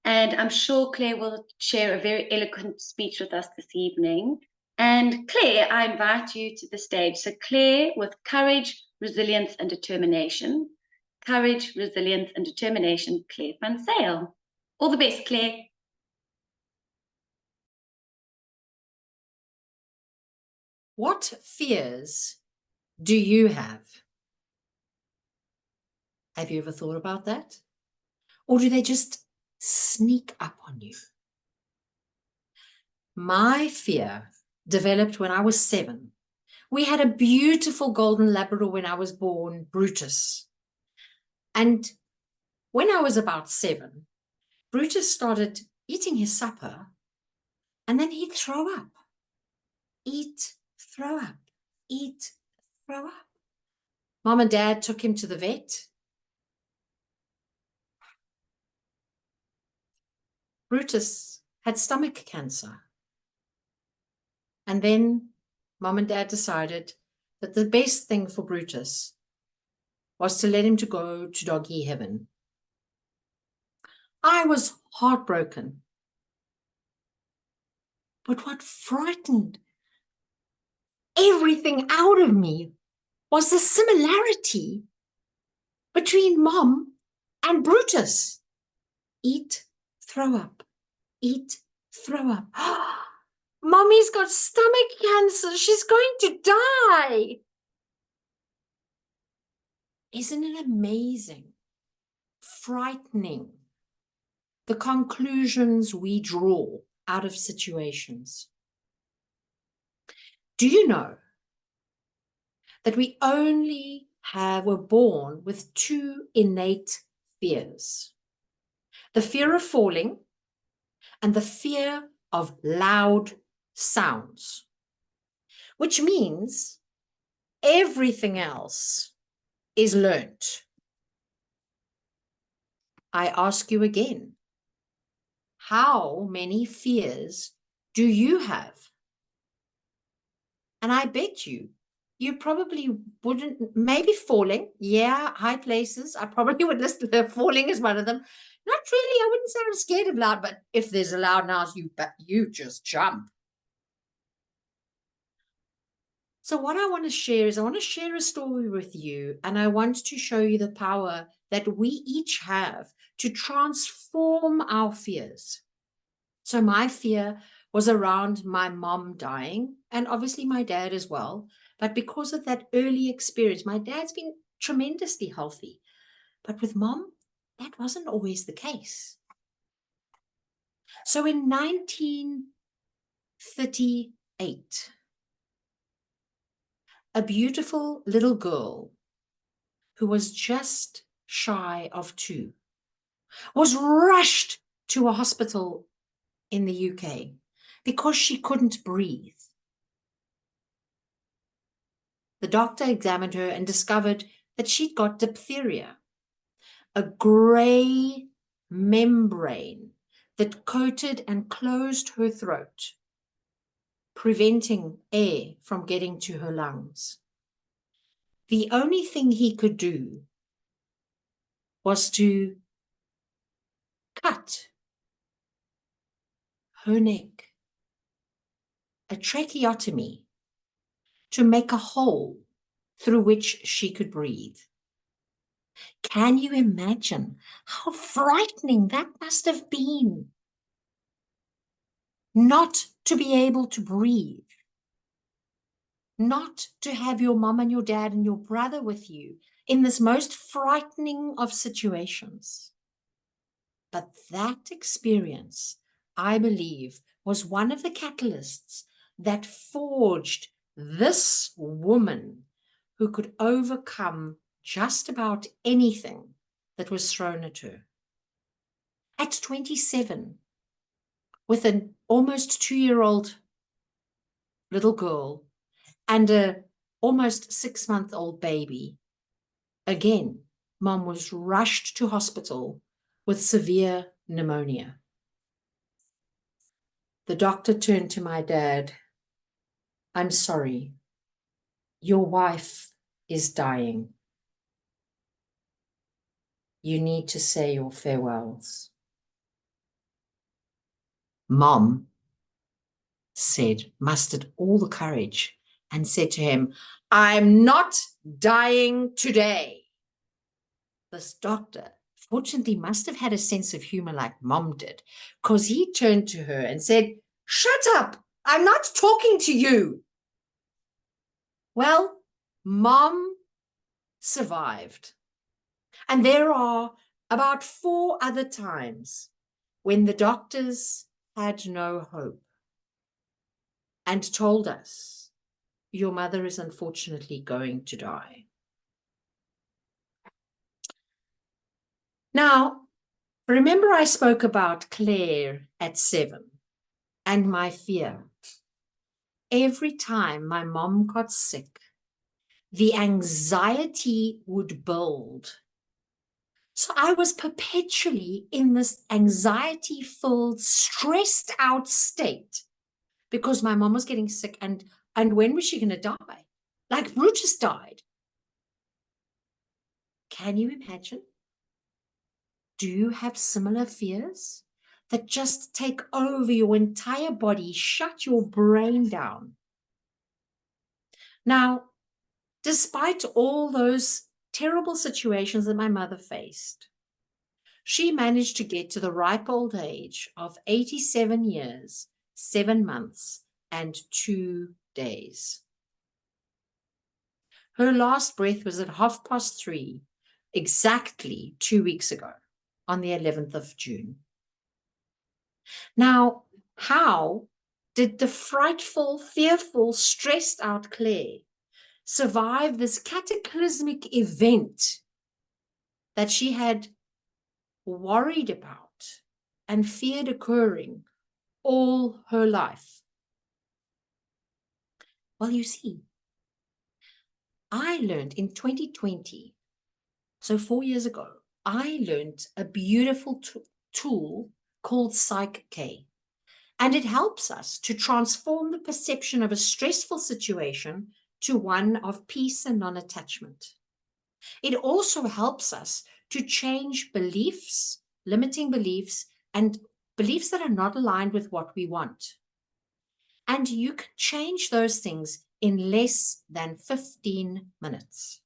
And I'm sure Claire will share a very eloquent speech with us this evening. And Claire, I invite you to the stage. So Claire, with courage, resilience, and determination. Courage, resilience, and determination, Claire Van Zyl. All the best, Claire. What fears do you have? Have you ever thought about that? Or do they just sneak up on you? My fear developed when I was 7. We had a beautiful golden Labrador when I was born, Brutus. And when I was about 7, Brutus started eating his supper and then he'd throw up. Eat, throw up, eat, throw up. Mom and Dad took him to the vet. Brutus had stomach cancer. And then Mom and Dad decided that the best thing for Brutus was to let him to go to doggy heaven. I was heartbroken. But what frightened everything out of me was the similarity between Mom and Brutus. Eat, throw up. Eat, throw up. Mommy's got stomach cancer. She's going to die. Isn't it amazing? Frightening. The conclusions we draw out of situations. Do you know that we only were born with 2 innate fears? The fear of falling and the fear of loud sounds, which means everything else is learnt. I ask you again, how many fears do you have? And I bet you probably wouldn't, maybe falling, yeah, high places, I probably would list falling as one of them. Not really, I wouldn't say I'm scared of loud, but if there's a loud noise, you just jump. So what I want to share is I want to share a story with you, and I want to show you the power that we each have to transform our fears. So my fear was around my mom dying, and obviously my dad as well. But because of that early experience, my dad's been tremendously healthy. But with Mom, that wasn't always the case. So in 1938, a beautiful little girl who was just shy of 2 was rushed to a hospital in the UK because she couldn't breathe. The doctor examined her and discovered that she'd got diphtheria, a grey membrane that coated and closed her throat, preventing air from getting to her lungs. The only thing he could do was to cut her neck, a tracheotomy, to make a hole through which she could breathe. Can you imagine how frightening that must have been? Not to be able to breathe, not to have your mom and your dad and your brother with you in this most frightening of situations. But that experience, I believe, was one of the catalysts that forged this woman who could overcome just about anything that was thrown at her. At 27, with an almost 2-year-old little girl and a almost 6-month-old baby, again, mom was rushed to hospital with severe pneumonia. The doctor turned to my dad. "I'm sorry, your wife is dying. You need to say your farewells." Mom mustered all the courage and said to him, "I'm not dying today." This doctor, fortunately, must have had a sense of humor like Mom did, because he turned to her and said, "Shut up, I'm not talking to you." Well, Mom survived. And there are about 4 other times when the doctors had no hope and told us, "Your mother is unfortunately going to die." Now, remember I spoke about Claire at 7 and my fear. Every time my mom got sick, the anxiety would build. So I was perpetually in this anxiety-filled, stressed out state because my mom was getting sick, and when was she going to die? Like Brutus died. Can you imagine? Do you have similar fears that just take over your entire body, shut your brain down? Now, despite all those terrible situations that my mother faced, she managed to get to the ripe old age of 87 years, 7 months, and 2 days. Her last breath was at 3:30, exactly 2 weeks ago, on the 11th of June. Now, how did the frightful, fearful, stressed out Claire survive this cataclysmic event that she had worried about and feared occurring all her life? Well, you see, I learned in 2020, so 4 years ago, I learned a beautiful tool called Psych-K, and it helps us to transform the perception of a stressful situation to one of peace and non-attachment. It also helps us to change beliefs, limiting beliefs, and beliefs that are not aligned with what we want. And you can change those things in less than 15 minutes.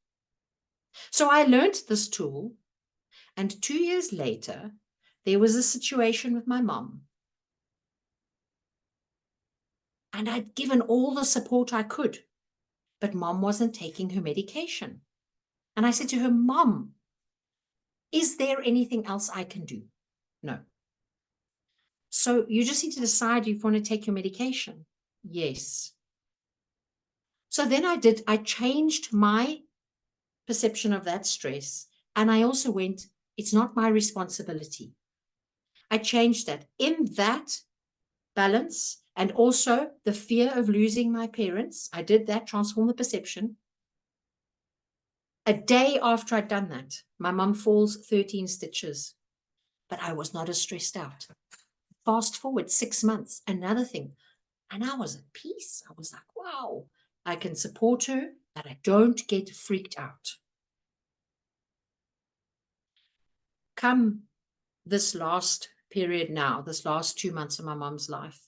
So I learned this tool, and 2 years later, there was a situation with my mom. And I'd given all the support I could, but mom wasn't taking her medication. And I said to her, "Mom, is there anything else I can do?" "No." "So you just need to decide if you want to take your medication." "Yes." So then I changed my perception of that stress. And I also went, "It's not my responsibility." I changed that. In that balance, and also the fear of losing my parents, I did that, transform the perception. A day after I'd done that, my mom falls 13 stitches, but I was not as stressed out. Fast forward 6 months, another thing. And I was at peace. I was like, wow, I can support her, but I don't get freaked out. Come this last period now, this last 2 months of my mom's life,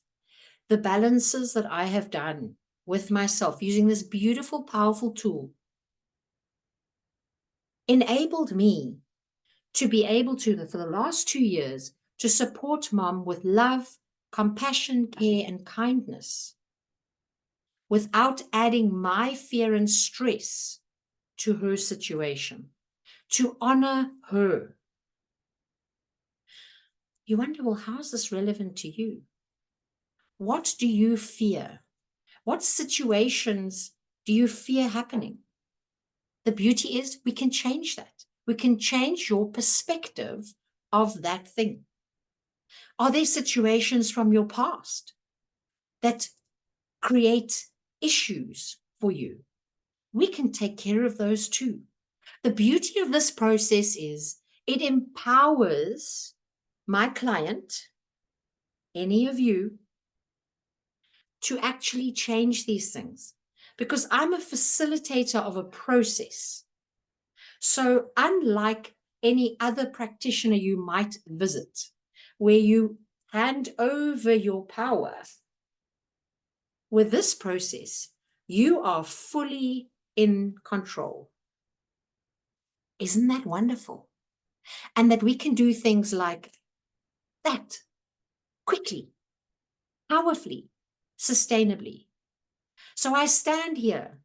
the balances that I have done with myself using this beautiful, powerful tool enabled me to be able to, for the last 2 years, to support mom with love, compassion, care, and kindness without adding my fear and stress to her situation, to honor her. You wonder, well, how is this relevant to you? What do you fear? What situations do you fear happening? The beauty is we can change that. We can change your perspective of that thing. Are there situations from your past that create issues for you? We can take care of those too. The beauty of this process is it empowers my client, any of you, to actually change these things, because I'm a facilitator of a process. So unlike any other practitioner you might visit, where you hand over your power, with this process, you are fully in control. Isn't that wonderful? And that we can do things like that quickly, powerfully, sustainably. So I stand here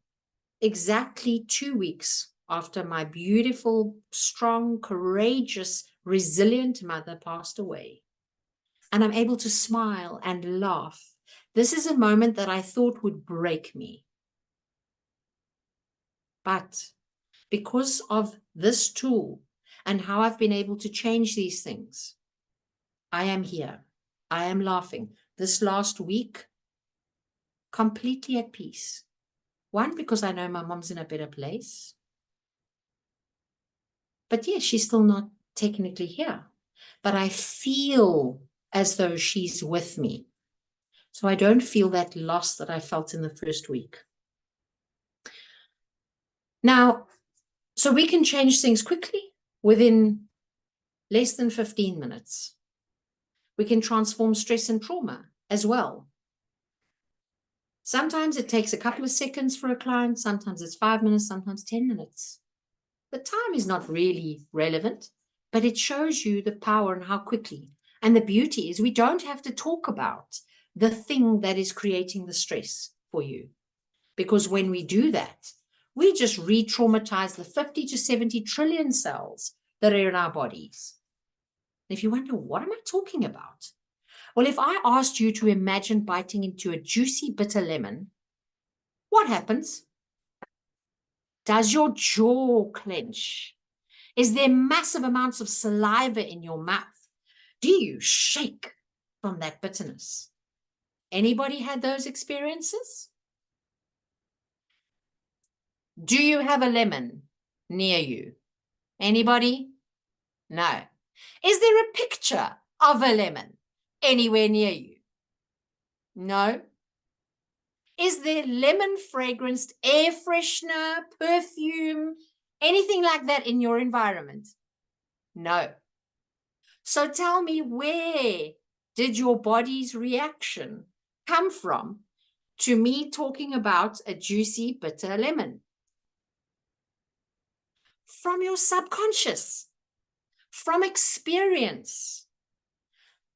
exactly 2 weeks after my beautiful, strong, courageous, resilient mother passed away. And I'm able to smile and laugh. This is a moment that I thought would break me. But because of this tool and how I've been able to change these things, I am here. I am laughing. This last week, completely at peace. One, because I know my mom's in a better place. But yes, she's still not technically here. But I feel as though she's with me. So I don't feel that loss that I felt in the first week. Now, so we can change things quickly within less than 15 minutes. We can transform stress and trauma as well. Sometimes it takes a couple of seconds for a client. Sometimes it's 5 minutes, sometimes 10 minutes. The time is not really relevant, but it shows you the power and how quickly. And the beauty is we don't have to talk about the thing that is creating the stress for you. Because when we do that, we just re-traumatize the 50 to 70 trillion cells that are in our bodies. If you wonder, what am I talking about? Well, if I asked you to imagine biting into a juicy, bitter lemon, what happens? Does your jaw clench? Is there massive amounts of saliva in your mouth? Do you shake from that bitterness? Anybody had those experiences? Do you have a lemon near you? Anybody? No. Is there a picture of a lemon anywhere near you? No. Is there lemon fragranced air freshener, perfume, anything like that in your environment? No. So tell me, where did your body's reaction come from to me talking about a juicy, bitter lemon? From your subconscious, from experience.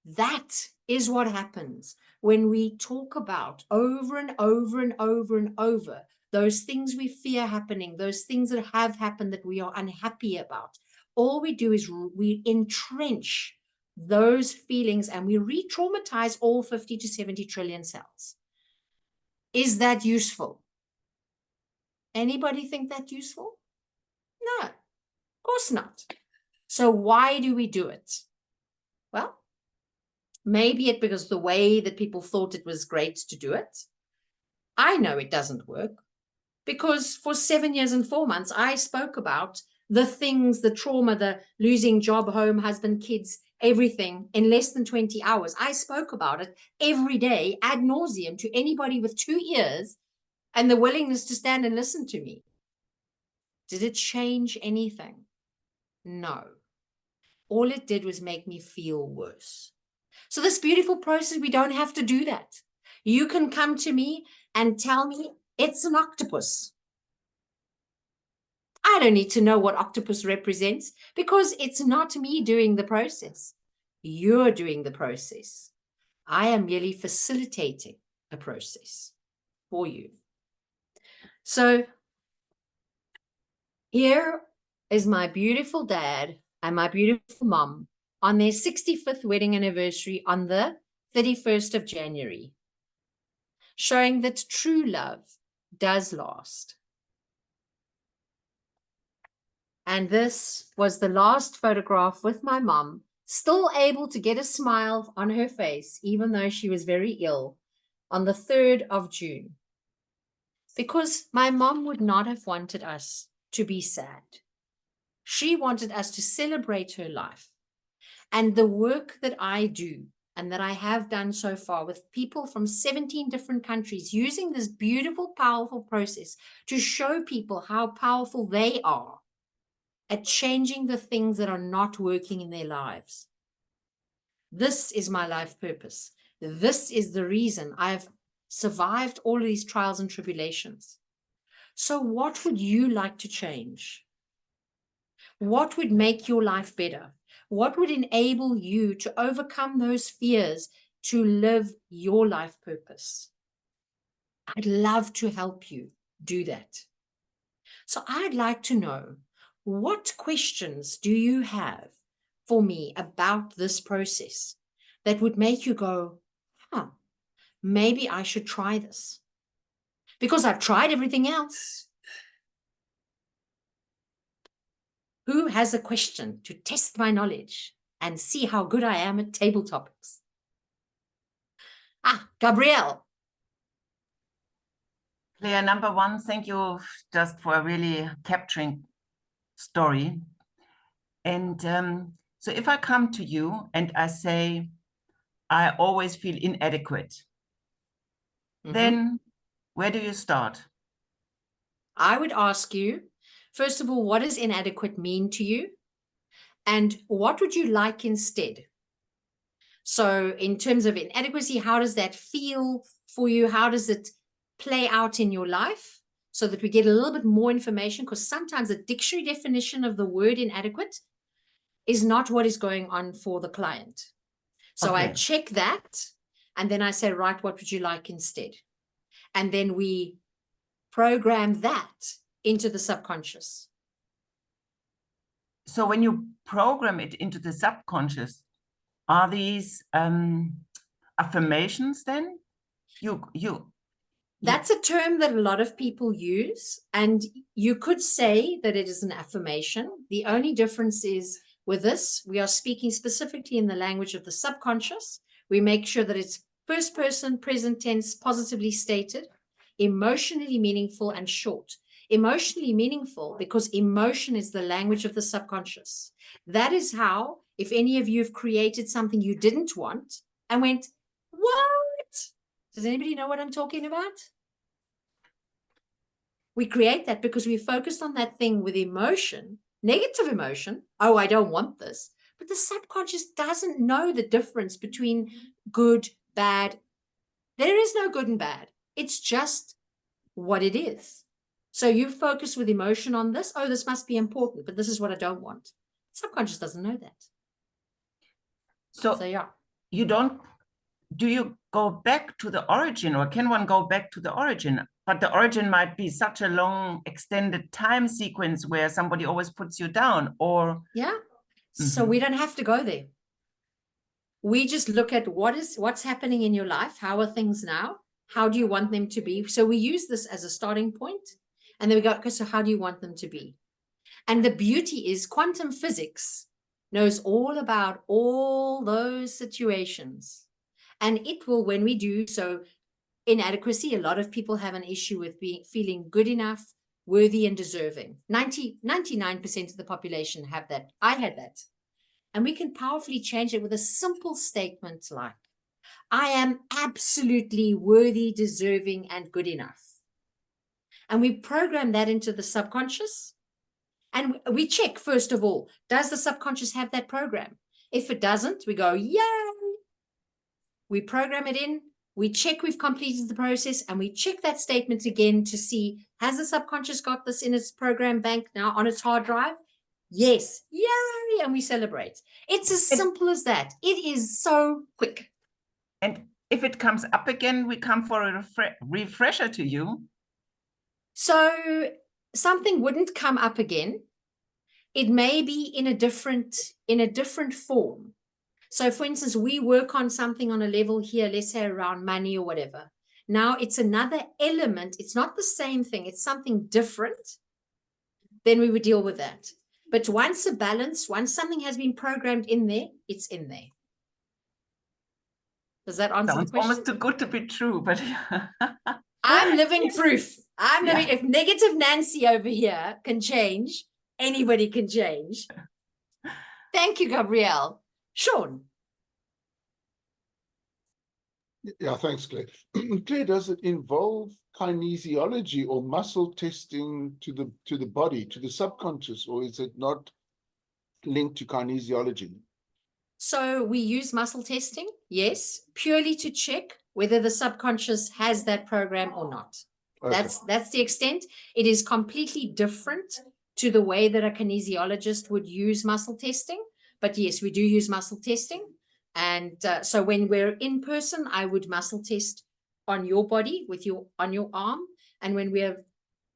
That is what happens when we talk about over and over and over and over those things we fear happening, those things that have happened that we are unhappy about. All we do is we entrench those feelings and we re-traumatize all 50 to 70 trillion cells. Is that useful? Anybody think that's useful? No, of course not. So why do we do it? Well, maybe it's because the way that people thought it was great to do it. I know it doesn't work because for 7 years and 4 months, I spoke about the things, the trauma, the losing job, home, husband, kids, everything in less than 20 hours. I spoke about it every day ad nauseum to anybody with 2 ears and the willingness to stand and listen to me. Did it change anything? No. All it did was make me feel worse. So this beautiful process, we don't have to do that. You can come to me and tell me it's an octopus. I don't need to know what octopus represents because it's not me doing the process. You're doing the process. I am merely facilitating a process for you. So here is my beautiful dad and my beautiful mom on their 65th wedding anniversary on the 31st of January, showing that true love does last. And this was the last photograph with my mom, still able to get a smile on her face, even though she was very ill, on the 3rd of June. Because my mom would not have wanted us to be sad. She wanted us to celebrate her life. And the work that I do and that I have done so far with people from 17 different countries using this beautiful, powerful process to show people how powerful they are at changing the things that are not working in their lives. This is my life purpose. This is the reason I've survived all of these trials and tribulations. So what would you like to change? What would make your life better? What would enable you to overcome those fears to live your life purpose? I'd love to help you do that. So I'd like to know, what questions do you have for me about this process that would make you go, maybe I should try this? Because I've tried everything else. Who has a question to test my knowledge and see how good I am at table topics? Gabrielle. Claire, number one, thank you just for really capturing story. And so if I come to you and I say, I always feel inadequate, then where do you start? I would ask you, first of all, what does inadequate mean to you? And what would you like instead? So in terms of inadequacy, how does that feel for you? How does it play out in your life? So that we get a little bit more information, because sometimes a dictionary definition of the word inadequate is not what is going on for the client. So I check that, and then I say, right, what would you like instead? And then we program that into the subconscious. So when you program it into the subconscious, are these affirmations then? That's a term that a lot of people use, and you could say that it is an affirmation. The only difference is with this, we are speaking specifically in the language of the subconscious. We make sure that it's first person, present tense, positively stated, emotionally meaningful, and short. Emotionally meaningful because emotion is the language of the subconscious. That is how, if any of you have created something you didn't want and went, what? Does anybody know what I'm talking about? We create that because we focused on that thing with emotion, negative emotion. Oh, I don't want this. But the subconscious doesn't know the difference between good, bad. There is no good and bad. It's just what it is. So you focus with emotion on this. Oh, this must be important, but this is what I don't want. Subconscious doesn't know that. So yeah, do you go back to the origin, or can one go back to the origin? But the origin might be such a long extended time sequence where somebody always puts you down, or so we don't have to go there. We just look at what's happening in your life. How are things now? How do you want them to be? So we use this as a starting point, and then we go, okay, so how do you want them to be? And the beauty is quantum physics knows all about all those situations. And it will, when we do, so inadequacy, a lot of people have an issue with feeling good enough, worthy, and deserving. 99% of the population have that. I had that. And we can powerfully change it with a simple statement like, I am absolutely worthy, deserving, and good enough. And we program that into the subconscious. And we check, first of all, does the subconscious have that program? If it doesn't, we go, yay! We program it in, we check we've completed the process, and we check that statement again to see, has the subconscious got this in its program bank now on its hard drive? Yes, yay! And we celebrate. It's as simple as that. It is so quick. And if it comes up again, we come for a refresher to you. So something wouldn't come up again. It may be in a different form. So for instance, we work on something on a level here, let's say around money or whatever. Now it's another element. It's not the same thing. It's something different. Then we would deal with that. But once something has been programmed in there, it's in there. Does that answer the question? Almost too good to be true, but I'm living proof. If negative Nancy over here can change, anybody can change. Thank you, Gabrielle. Sean. Yeah, thanks, Claire. Claire, does it involve kinesiology or muscle testing to the body, to the subconscious, or is it not linked to kinesiology? So we use muscle testing, yes, purely to check whether the subconscious has that program or not. Okay. That's the extent. It is completely different to the way that a kinesiologist would use muscle testing. But yes, we do use muscle testing. And so when we're in person, I would muscle test on your body on your arm. And when we're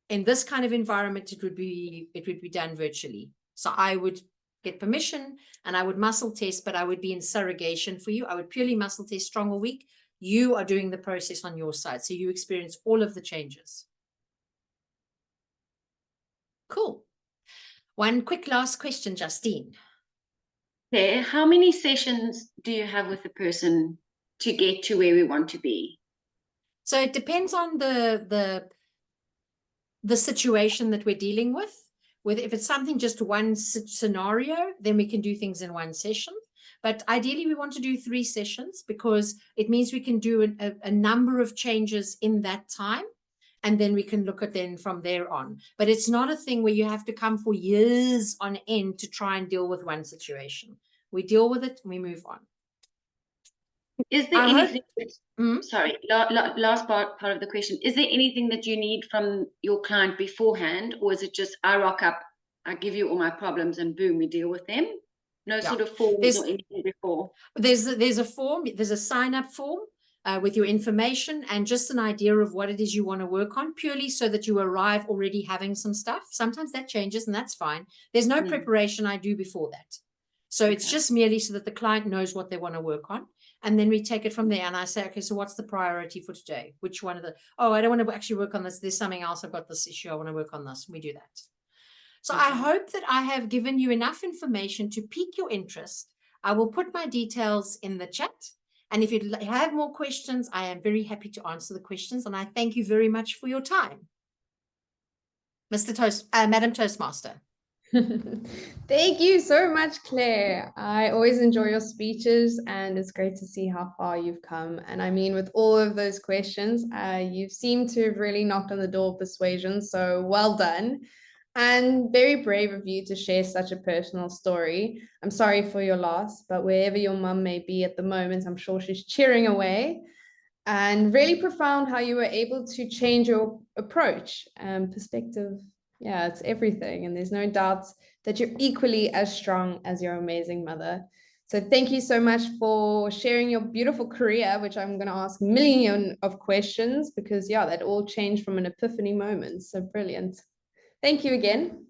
in this kind of environment, it would be done virtually. So I would get permission and I would muscle test, but I would be in surrogation for you. I would purely muscle test strong or weak. You are doing the process on your side. So you experience all of the changes. Cool. One quick last question, Justine. Okay, how many sessions do you have with the person to get to where we want to be? So it depends on the situation that we're dealing with. If it's something just one scenario, then we can do things in one session. But ideally, we want to do 3 sessions because it means we can do a number of changes in that time. And then we can look at them from there on. But it's not a thing where you have to come for years on end to try and deal with one situation. We deal with it and we move on. Is there anything, sorry, last part of the question. Is there anything that you need from your client beforehand? Or is it just, I rock up, I give you all my problems and boom, we deal with them? No sort of forms or anything before? There's a form, there's a sign-up form. With your information and just an idea of what it is you want to work on, purely so that you arrive already having some stuff. Sometimes that changes and that's fine. There's no preparation I do before that. So it's just merely so that the client knows what they want to work on. And then we take it from there. And I say, okay, so what's the priority for today? Which one of the, I don't want to actually work on this. There's something else. I've got this issue. I want to work on this. And we do that. So I hope that I have given you enough information to pique your interest. I will put my details in the chat. And if you have more questions, I am very happy to answer the questions. And I thank you very much for your time. Madam Toastmaster. Thank you so much, Claire. I always enjoy your speeches and it's great to see how far you've come. And I mean, with all of those questions, you seem to have really knocked on the door of persuasion. So well done. And very brave of you to share such a personal story. I'm sorry for your loss, but wherever your mum may be at the moment, I'm sure she's cheering away. And really profound how you were able to change your approach and perspective. Yeah, it's everything. And there's no doubt that you're equally as strong as your amazing mother. So thank you so much for sharing your beautiful career, which I'm going to ask millions of questions because, yeah, that all changed from an epiphany moment. So brilliant. Thank you again.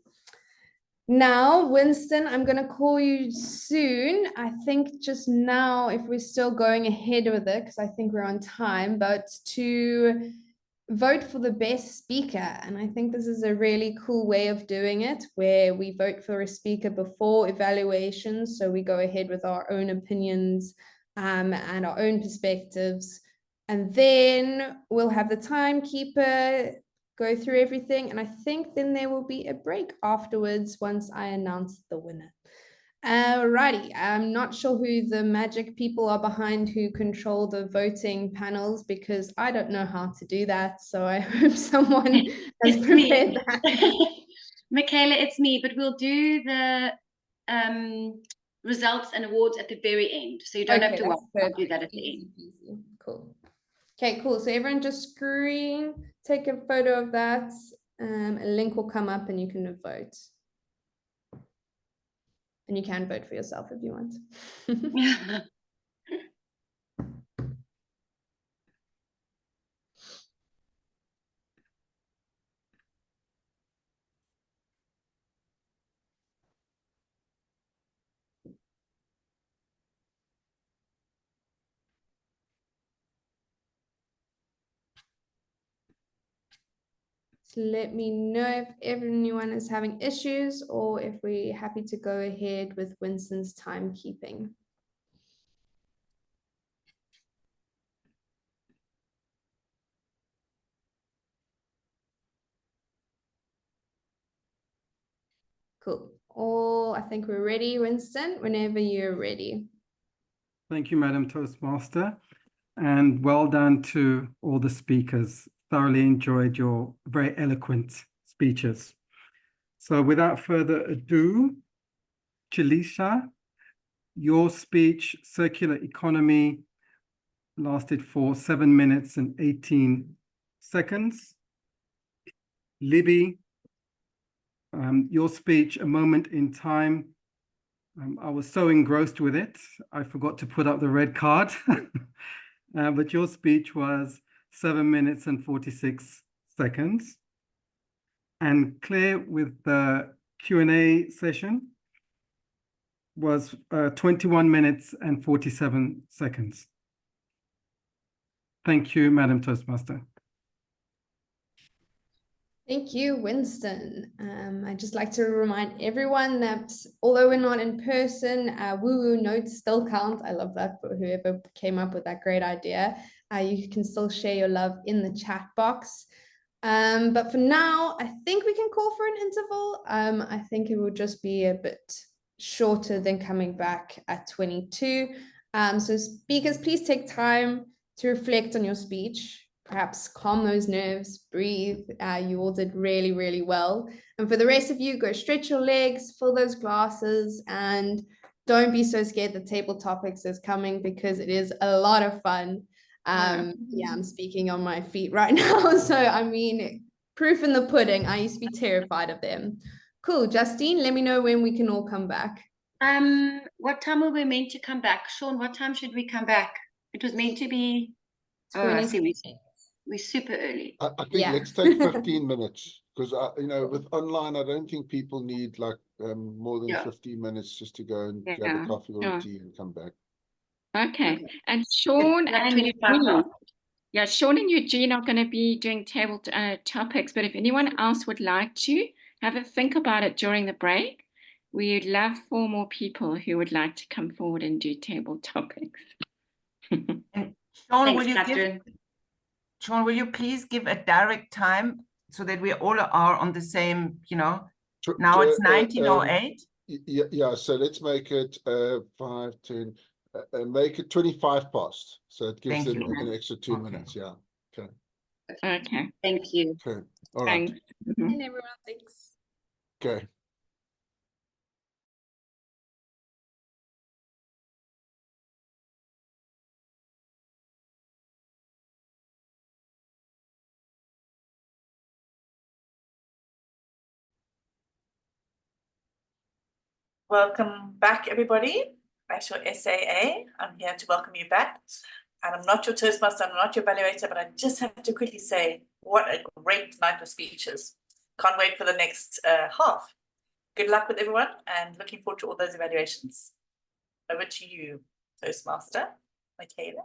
Now, Winston, I'm going to call you soon. I think just now, if we're still going ahead with it, because I think we're on time, but to vote for the best speaker. And I think this is a really cool way of doing it, where we vote for a speaker before evaluation. So we go ahead with our own opinions and our own perspectives. And then we'll have the timekeeper go through everything, and I think then there will be a break afterwards once I announce the winner. Righty, I'm not sure who the magic people are behind who control the voting panels, because I don't know how to do that. So I hope someone has prepared that. Michaela, it's me, but we'll do the results and awards at the very end. So you don't have to worry. I'll do that at the end. Easy. Cool. Okay, cool. So everyone just take a photo of that. A link will come up and you can vote. And you can vote for yourself if you want. So let me know if anyone is having issues or if we're happy to go ahead with Winston's timekeeping. Cool. I think we're ready, Winston, whenever you're ready. Thank you, Madam Toastmaster, and well done to all the speakers. Thoroughly enjoyed your very eloquent speeches. So without further ado, Chilisha, your speech, Circular Economy, lasted for 7 minutes and 18 seconds. Libby, your speech, A Moment in Time. I was so engrossed with it, I forgot to put up the red card. But your speech was 7 minutes and 46 seconds. And Claire, with the Q&A session, was 21 minutes and 47 seconds. Thank you, Madam Toastmaster. Thank you, Winston. I'd just like to remind everyone that although we're not in person, woo-woo notes still count. I love that for whoever came up with that great idea. You can still share your love in the chat box. But for now, I think we can call for an interval. I think it will just be a bit shorter than coming back at 22. So speakers, please take time to reflect on your speech. Perhaps calm those nerves, breathe. You all did really, really well. And for the rest of you, go stretch your legs, fill those glasses, and don't be so scared that table topics is coming, because it is a lot of fun. Yeah, I'm speaking on my feet right now. So, I mean, proof in the pudding. I used to be terrified of them. Cool. Justine, let me know when we can all come back. What time were we meant to come back? Sean, what time should we come back? It was meant to be... Oh, I see. We're super early. I think let's take 15 minutes, because you know, with online, I don't think people need like more than 15 minutes just to go and grab a coffee or a tea and come back. Okay. And Sean and Eugene, Sean and Eugene are going to be doing table topics, but if anyone else would like to have a think about it during the break, we'd love 4 more people who would like to come forward and do table topics. Sean, will you please give a direct time so that we all are on the same, you know, now it's 19:08. Yeah, so let's make it 5, 10, make it 25 past. So it gives them an extra 2 minutes. Yeah. Okay. Okay. Thank you. Okay. All right. And everyone, thanks. Okay. Welcome back, everybody. Back to your SAA. I'm here to welcome you back. And I'm not your Toastmaster, I'm not your evaluator, but I just have to quickly say, what a great night of speeches. Can't wait for the next half. Good luck with everyone and looking forward to all those evaluations. Over to you, Toastmaster, Michaela.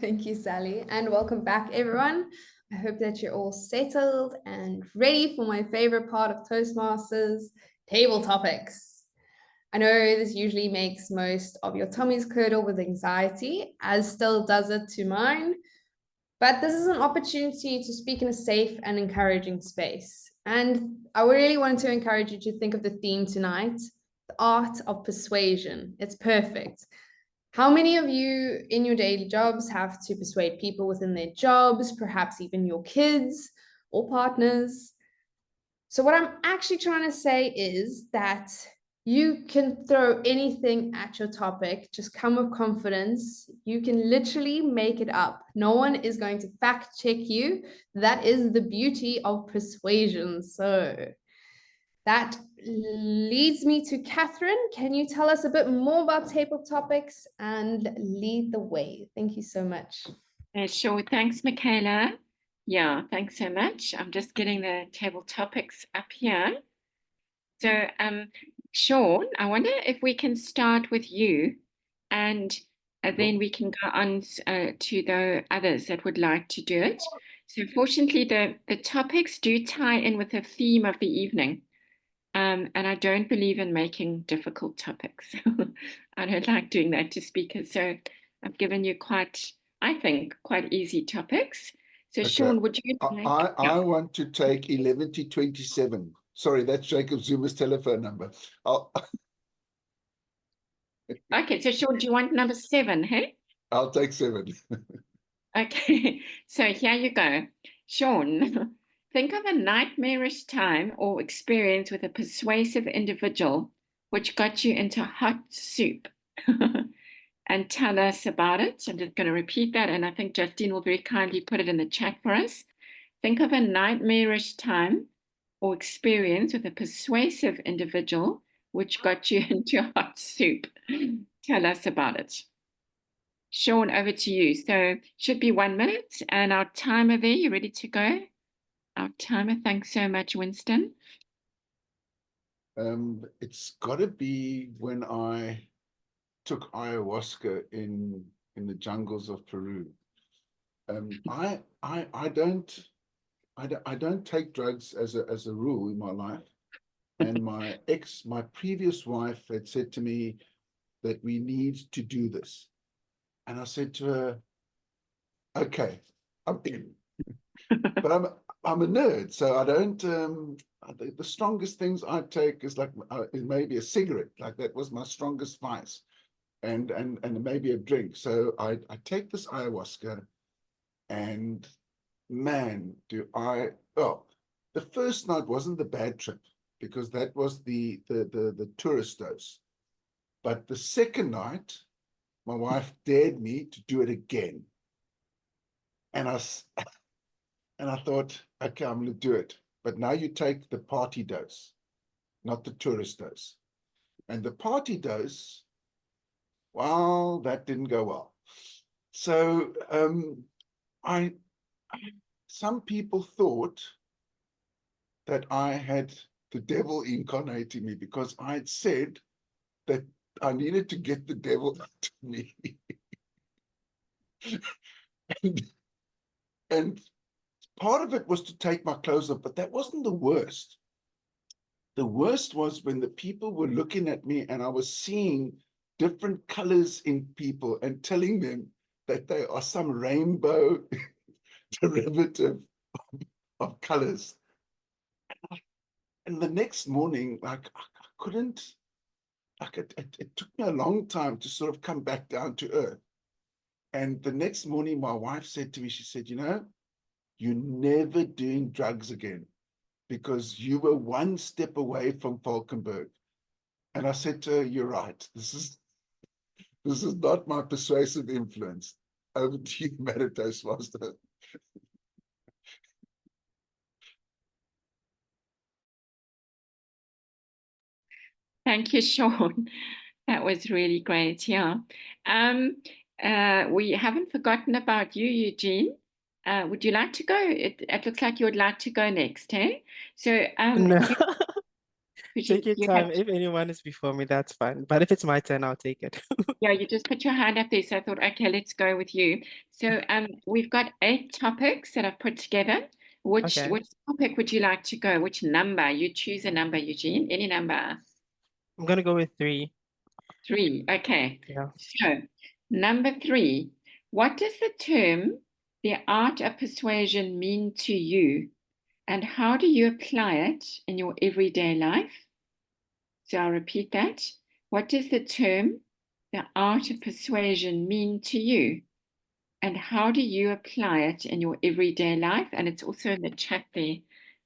Thank you, Sally, and welcome back, everyone. I hope that you're all settled and ready for my favorite part of Toastmasters, table topics. I know this usually makes most of your tummies curdle with anxiety, as still does it to mine, but this is an opportunity to speak in a safe and encouraging space. And I really wanted to encourage you to think of the theme tonight, the art of persuasion. It's perfect. How many of you in your daily jobs have to persuade people within their jobs, perhaps even your kids or partners? So what I'm actually trying to say is that you can throw anything at your topic, just come with confidence. You can literally make it up. No one is going to fact check you. That is the beauty of persuasion. So that leads me to Catherine. Can you tell us a bit more about table topics and lead the way? Thank you so much. Sure. Thanks, Michaela. Yeah, thanks so much. I'm just getting the table topics up here. So, Sean, I wonder if we can start with you, and then we can go on to the others that would like to do it. So fortunately, the topics do tie in with the theme of the evening. And I don't believe in making difficult topics. I don't like doing that to speakers. So I've given you I think, quite easy topics. So Okay. Sean, would you like? I want to take 11 to 27. Sorry, that's Jacob Zuma's telephone number. Okay, so Sean, do you want number 7, hey? I'll take 7. Okay, so here you go. Sean, think of a nightmarish time or experience with a persuasive individual which got you into hot soup. And tell us about it. I'm just going to repeat that, and I think Justine will very kindly put it in the chat for us. Think of a nightmarish time or experience with a persuasive individual which got you into hot soup. Tell us about it. Sean, over to you. So should be 1 minute, and our timer there, you ready to go? Our timer, thanks so much, Winston. It's got to be when I took ayahuasca in the jungles of Peru. I don't take drugs as a rule in my life. And my previous wife had said to me that we need to do this. And I said to her, okay, I'm in. But I'm a nerd, so I don't, the strongest things I take is like maybe a cigarette, like that was my strongest vice, and maybe a drink. So I take this ayahuasca, and man, the first night wasn't the bad trip, because that was the tourist dose. But the second night, my wife dared me to do it again. And I thought, okay, I'm going to do it. But now you take the party dose, not the tourist dose. And the party dose, well, that didn't go well. So some people thought that I had the devil incarnating me, because I had said that I needed to get the devil out of me. and part of it was to take my clothes off, but that wasn't the worst. The worst was when the people were looking at me and I was seeing different colors in people and telling them that they are some rainbow derivative of colors. And the next morning, like I couldn't, like it took me a long time to sort of come back down to earth. And the next morning, my wife said to me, she said, you know, you're never doing drugs again, because you were one step away from Falkenberg. And I said to her, you're right. This is not my persuasive influence. Over to you, Madam Toastmaster. Thank you, Sean. That was really great. Yeah. We haven't forgotten about you, Eugene. Would you like to go? It looks like you would like to go next, eh? So No. Take your time. If anyone is before me, that's fine. But if it's my turn, I'll take it. Yeah, you just put your hand up there. So I thought, okay, let's go with you. So we've got 8 topics that I've put together. Which topic would you like to go? Which number? You choose a number, Eugene. Any number. I'm going to go with 3. 3, okay. Yeah. So, number 3, what does the term, the art of persuasion, mean to you? And how do you apply it in your everyday life? So I'll repeat that. What does the term, the art of persuasion, mean to you? And how do you apply it in your everyday life? And it's also in the chat there,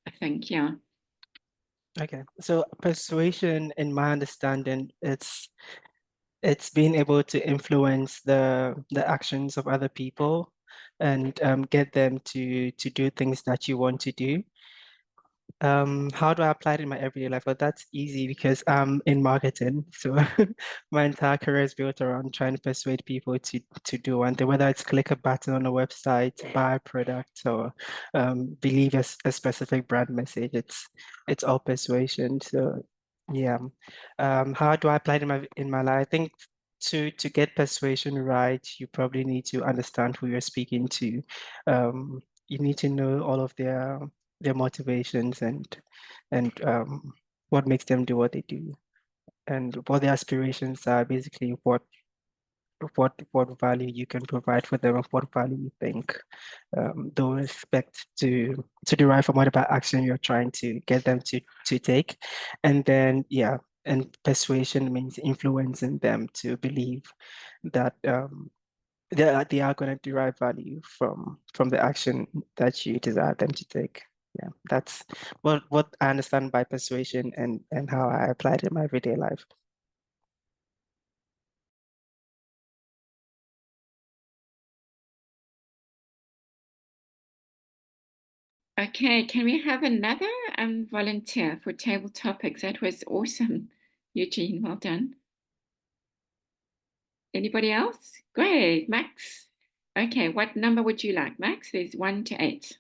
I think, yeah. Okay, so persuasion, in my understanding, it's being able to influence the actions of other people and get them to do things that you want to do. How do I apply it in my everyday life? Well, that's easy because I'm in marketing. So my entire career is built around trying to persuade people to do one thing, whether it's click a button on a website, buy a product, or believe a specific brand message. It's all persuasion. So yeah. How do I apply it in my life? I think to get persuasion right, you probably need to understand who you're speaking to. You need to know all of their motivations and what makes them do what they do, and what their aspirations are. Basically, what value you can provide for them, and what value you think they'll expect to derive from whatever action you're trying to get them to take. And then and persuasion means influencing them to believe that they are going to derive value from the action that you desire them to take. Yeah, that's what I understand by persuasion and how I apply it in my everyday life. Okay, can we have another volunteer for table topics? That was awesome, Eugene, well done. Anybody else? Great, Max. Okay, what number would you like, Max? There's 1 to 8.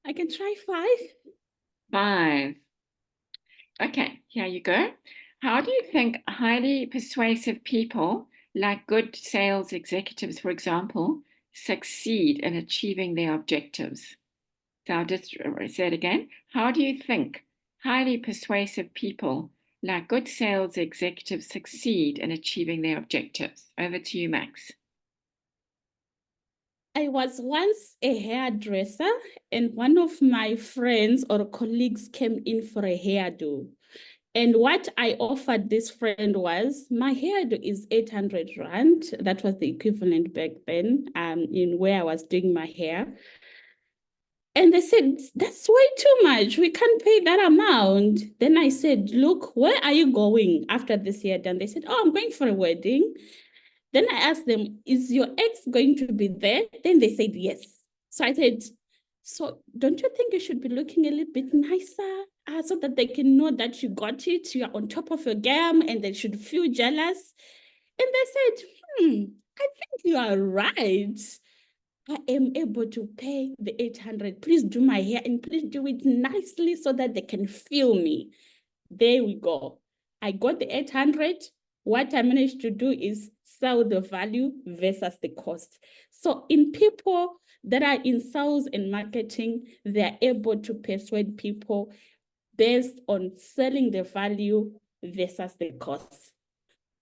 I can try 5. 5. Okay, here you go. How do you think highly persuasive people, like good sales executives, for example, succeed in achieving their objectives? So I'll just say it again. How do you think highly persuasive people, like good sales executives, succeed in achieving their objectives? Over to you, Max. I was once a hairdresser, and one of my friends or colleagues came in for a hairdo. And what I offered this friend was, my hairdo is 800 Rand. That was the equivalent back then, in where I was doing my hair. And they said, that's way too much. We can't pay that amount. Then I said, look, where are you going after this year done? They said, oh, I'm going for a wedding. Then I asked them, is your ex going to be there? Then they said, yes. So I said, so don't you think you should be looking a little bit nicer so that they can know that you got it, you're on top of your game, and they should feel jealous? And they said, I think you are right. I am able to pay the 800. Please do my hair and please do it nicely so that they can feel me. There we go. I got the 800. What I managed to do is sell the value versus the cost. So in people that are in sales and marketing, they're able to persuade people based on selling the value versus the cost.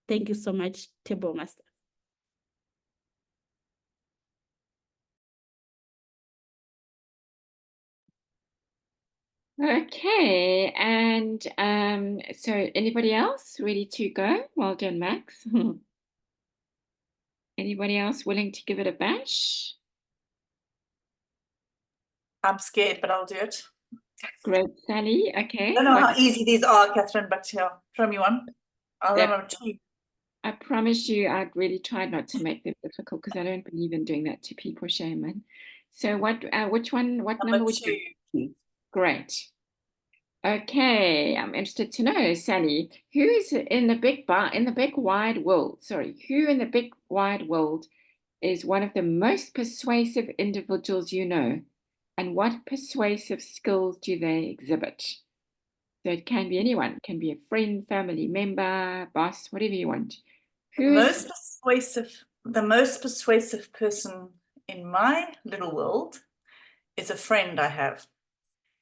Thank you so much, Table Master. Okay, and so anybody else ready to go? Well done, Max. Anybody else willing to give it a bash? I'm scared, but I'll do it. Great, Sally. Okay. I don't know how easy these are, Catherine, but yeah, throw me one. I'll remember 2. I promise you, I'd really try not to make them difficult because I don't believe in doing that to people, Shaman. So which one, what number would you choose? Great. Okay, I'm interested to know, Sally, who's in the big wide world, who in the big wide world is one of the most persuasive individuals you know, and what persuasive skills do they exhibit? So it can be anyone, it can be a friend, family member, boss, whatever you want. The most persuasive person in my little world is a friend I have.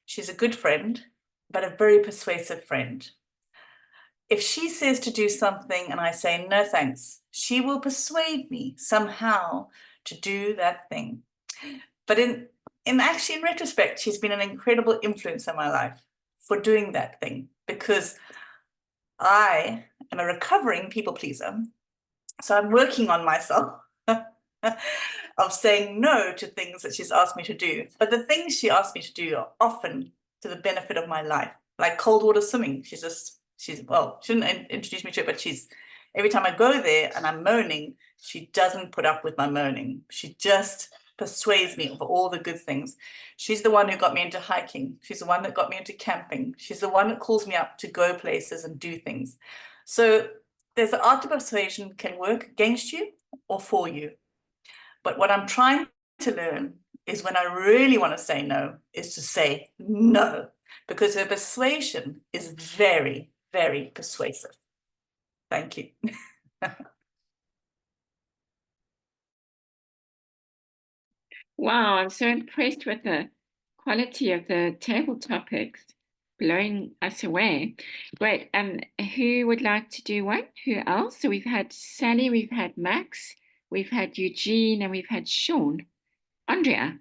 She's a good friend, but a very persuasive friend. If she says to do something and I say, no, thanks, she will persuade me somehow to do that thing. But in retrospect, she's been an incredible influence in my life for doing that thing, because I am a recovering people pleaser. So I'm working on myself of saying no to things that she's asked me to do. But the things she asked me to do are often to the benefit of my life, like cold water swimming. Well, she didn't introduce me to it, but every time I go there and I'm moaning, she doesn't put up with my moaning. She just persuades me of all the good things. She's the one who got me into hiking. She's the one that got me into camping. She's the one that calls me up to go places and do things. So there's the art of persuasion can work against you or for you. But what I'm trying to learn is when I really want to say no, is to say no, because her persuasion is very, very persuasive. Thank you. Wow, I'm so impressed with the quality of the table topics, blowing us away. Great. Who would like to do one? Who else? So we've had Sally, we've had Max, we've had Eugene, and we've had Sean. Andrea,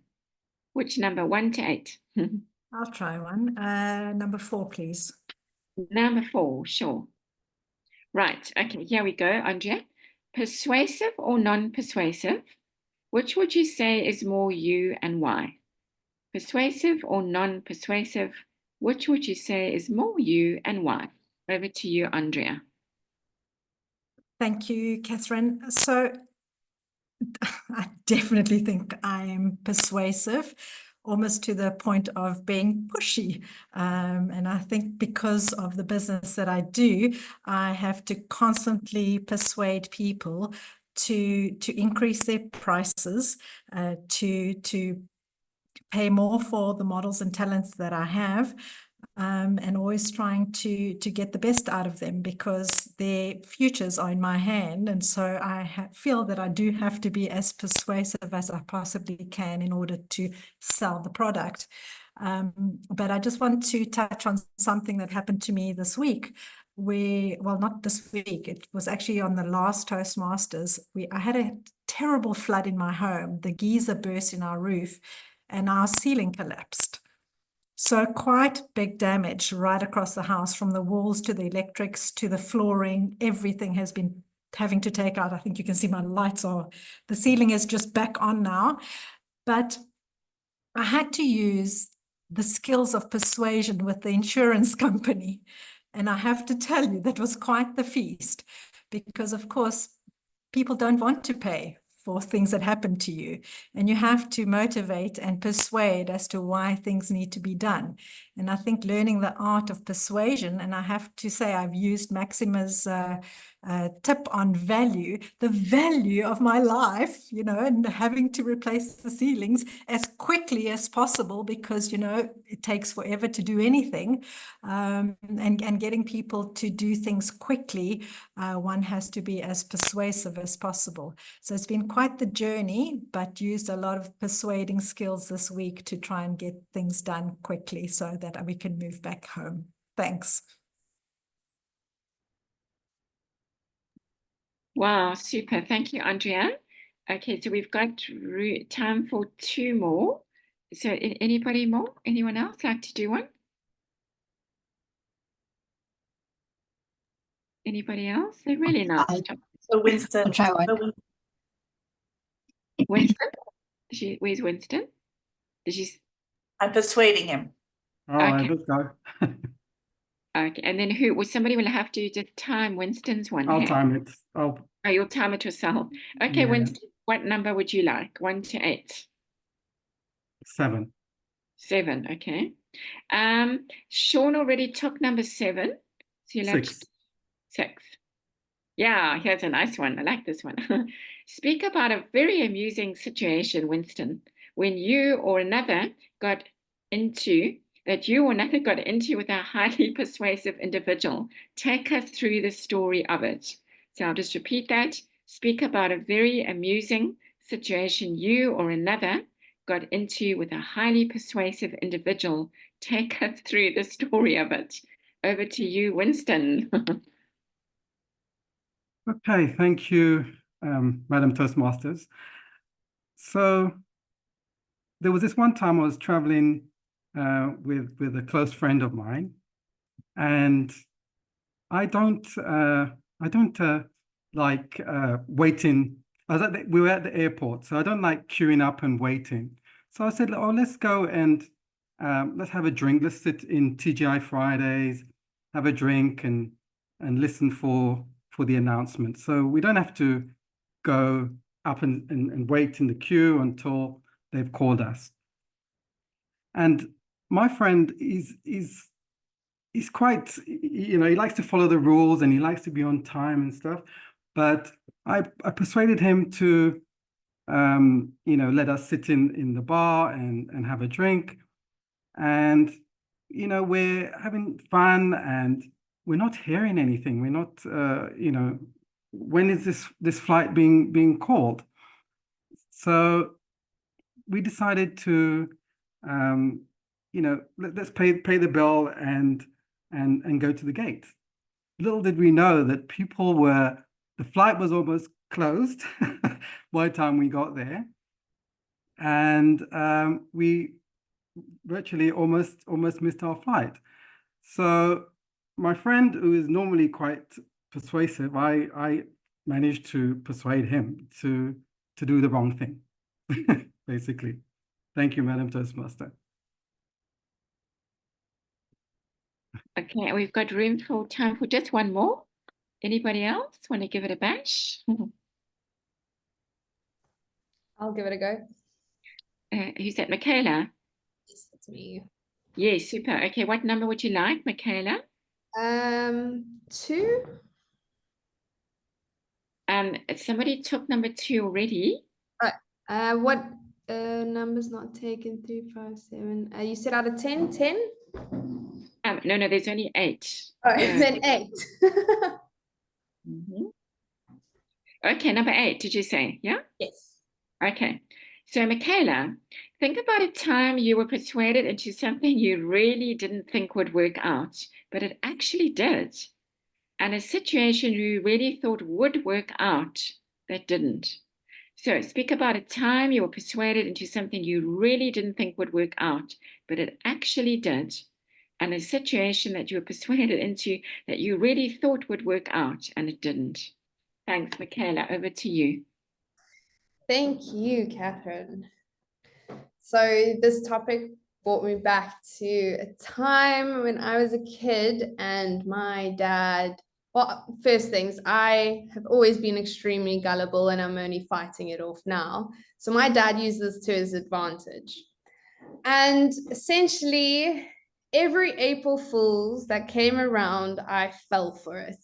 which number, 1 to 8? I'll try one. Number 4, please. Number 4, sure. Right. Okay, here we go, Andrea. Persuasive or non-persuasive? Which would you say is more you and why? Persuasive or non-persuasive? Which would you say is more you and why? Over to you, Andrea. Thank you, Catherine. So I definitely think I am persuasive, almost to the point of being pushy. And I think because of the business that I do, I have to constantly persuade people to increase their prices, to pay more for the models and talents that I have, and always trying to get the best out of them, because their futures are in my hand. And so I feel that I do have to be as persuasive as I possibly can in order to sell the product. But I just want to touch on something that happened to me this week. Well, not this week, it was actually on the last Toastmasters. I had a terrible flood in my home. The geyser burst in our roof and our ceiling collapsed. So quite big damage right across the house, from the walls to the electrics to the flooring. Everything has been having to take out. I think you can see my lights the ceiling is just back on now. But I had to use the skills of persuasion with the insurance company. And I have to tell you, that was quite the feast, because of course, people don't want to pay for things that happen to you, and you have to motivate and persuade as to why things need to be done. And I think learning the art of persuasion, and I have to say I've used Maxima's tip on value, the value of my life, and having to replace the ceilings as quickly as possible, because it takes forever to do anything, and getting people to do things quickly, one has to be as persuasive as possible. So it's been quite the journey, but used a lot of persuading skills this week to try and get things done quickly so that we can move back home. Thanks. Wow, super. Thank you, Andrea. Okay, so we've got time for 2 more. So anybody more? Anyone else like to do one? Anybody else? They're really nice. So Winston. I'll try one. Winston? Where's Winston? I'm persuading him. All right, let's go. Okay, and then somebody will have to just time Winston's one. I'll time it. Oh, you'll time it yourself. Okay, yeah. Winston, what number would you like? 1 to 8? 7. 7, okay. Sean already took number 7. So you'll 6. 6. Yeah, here's a nice one. I like this one. Speak about a very amusing situation, Winston, when you or another got into with a highly persuasive individual. Take us through the story of it. So I'll just repeat that. Speak about a very amusing situation you or another got into with a highly persuasive individual. Take us through the story of it. Over to you, Winston. Okay, thank you, Madam Toastmasters. So there was this one time I was traveling with a close friend of mine, and I don't like waiting. We were at the airport, so I don't like queuing up and waiting. So I said, oh, let's go and let's have a drink. Let's sit in TGI Fridays, have a drink and listen for the announcement. So we don't have to go up and wait in the queue until they've called us. And my friend is quite, he likes to follow the rules and he likes to be on time and stuff. But I persuaded him to, let us sit in the bar and have a drink. And, we're having fun and we're not hearing anything. We're not, when is this flight being called? So we decided to, let's pay the bill and go to the gate. Little did we know that the flight was almost closed by the time we got there. And we virtually almost missed our flight. So my friend, who is normally quite persuasive, I managed to persuade him to do the wrong thing, basically. Thank you, Madam Toastmaster. Okay, we've got time for just one more. Anybody else want to give it a bash? I'll give it a go. Who's that, Michaela? Yes, that's me. Yes, super. Okay, what number would you like, Michaela? 2. Somebody took number 2 already. What number's not taken? 3, 5, 7. You said out of 10? 10? No, there's only 8. Oh, then 8. Okay, number 8, did you say? Yeah? Yes. Okay. So, Michaela, think about a time you were persuaded into something you really didn't think would work out, but it actually did. And a situation you really thought would work out that didn't. So speak about a time you were persuaded into something you really didn't think would work out, but it actually did. And a situation that you were persuaded into that you really thought would work out and it didn't. Thanks, Michaela. Over to you. Thank you, Catherine. So this topic brought me back to a time when I was a kid and my dad, well, first things, I have always been extremely gullible and I'm only fighting it off now. So my dad used this to his advantage. And essentially, every April Fool's that came around, I fell for it.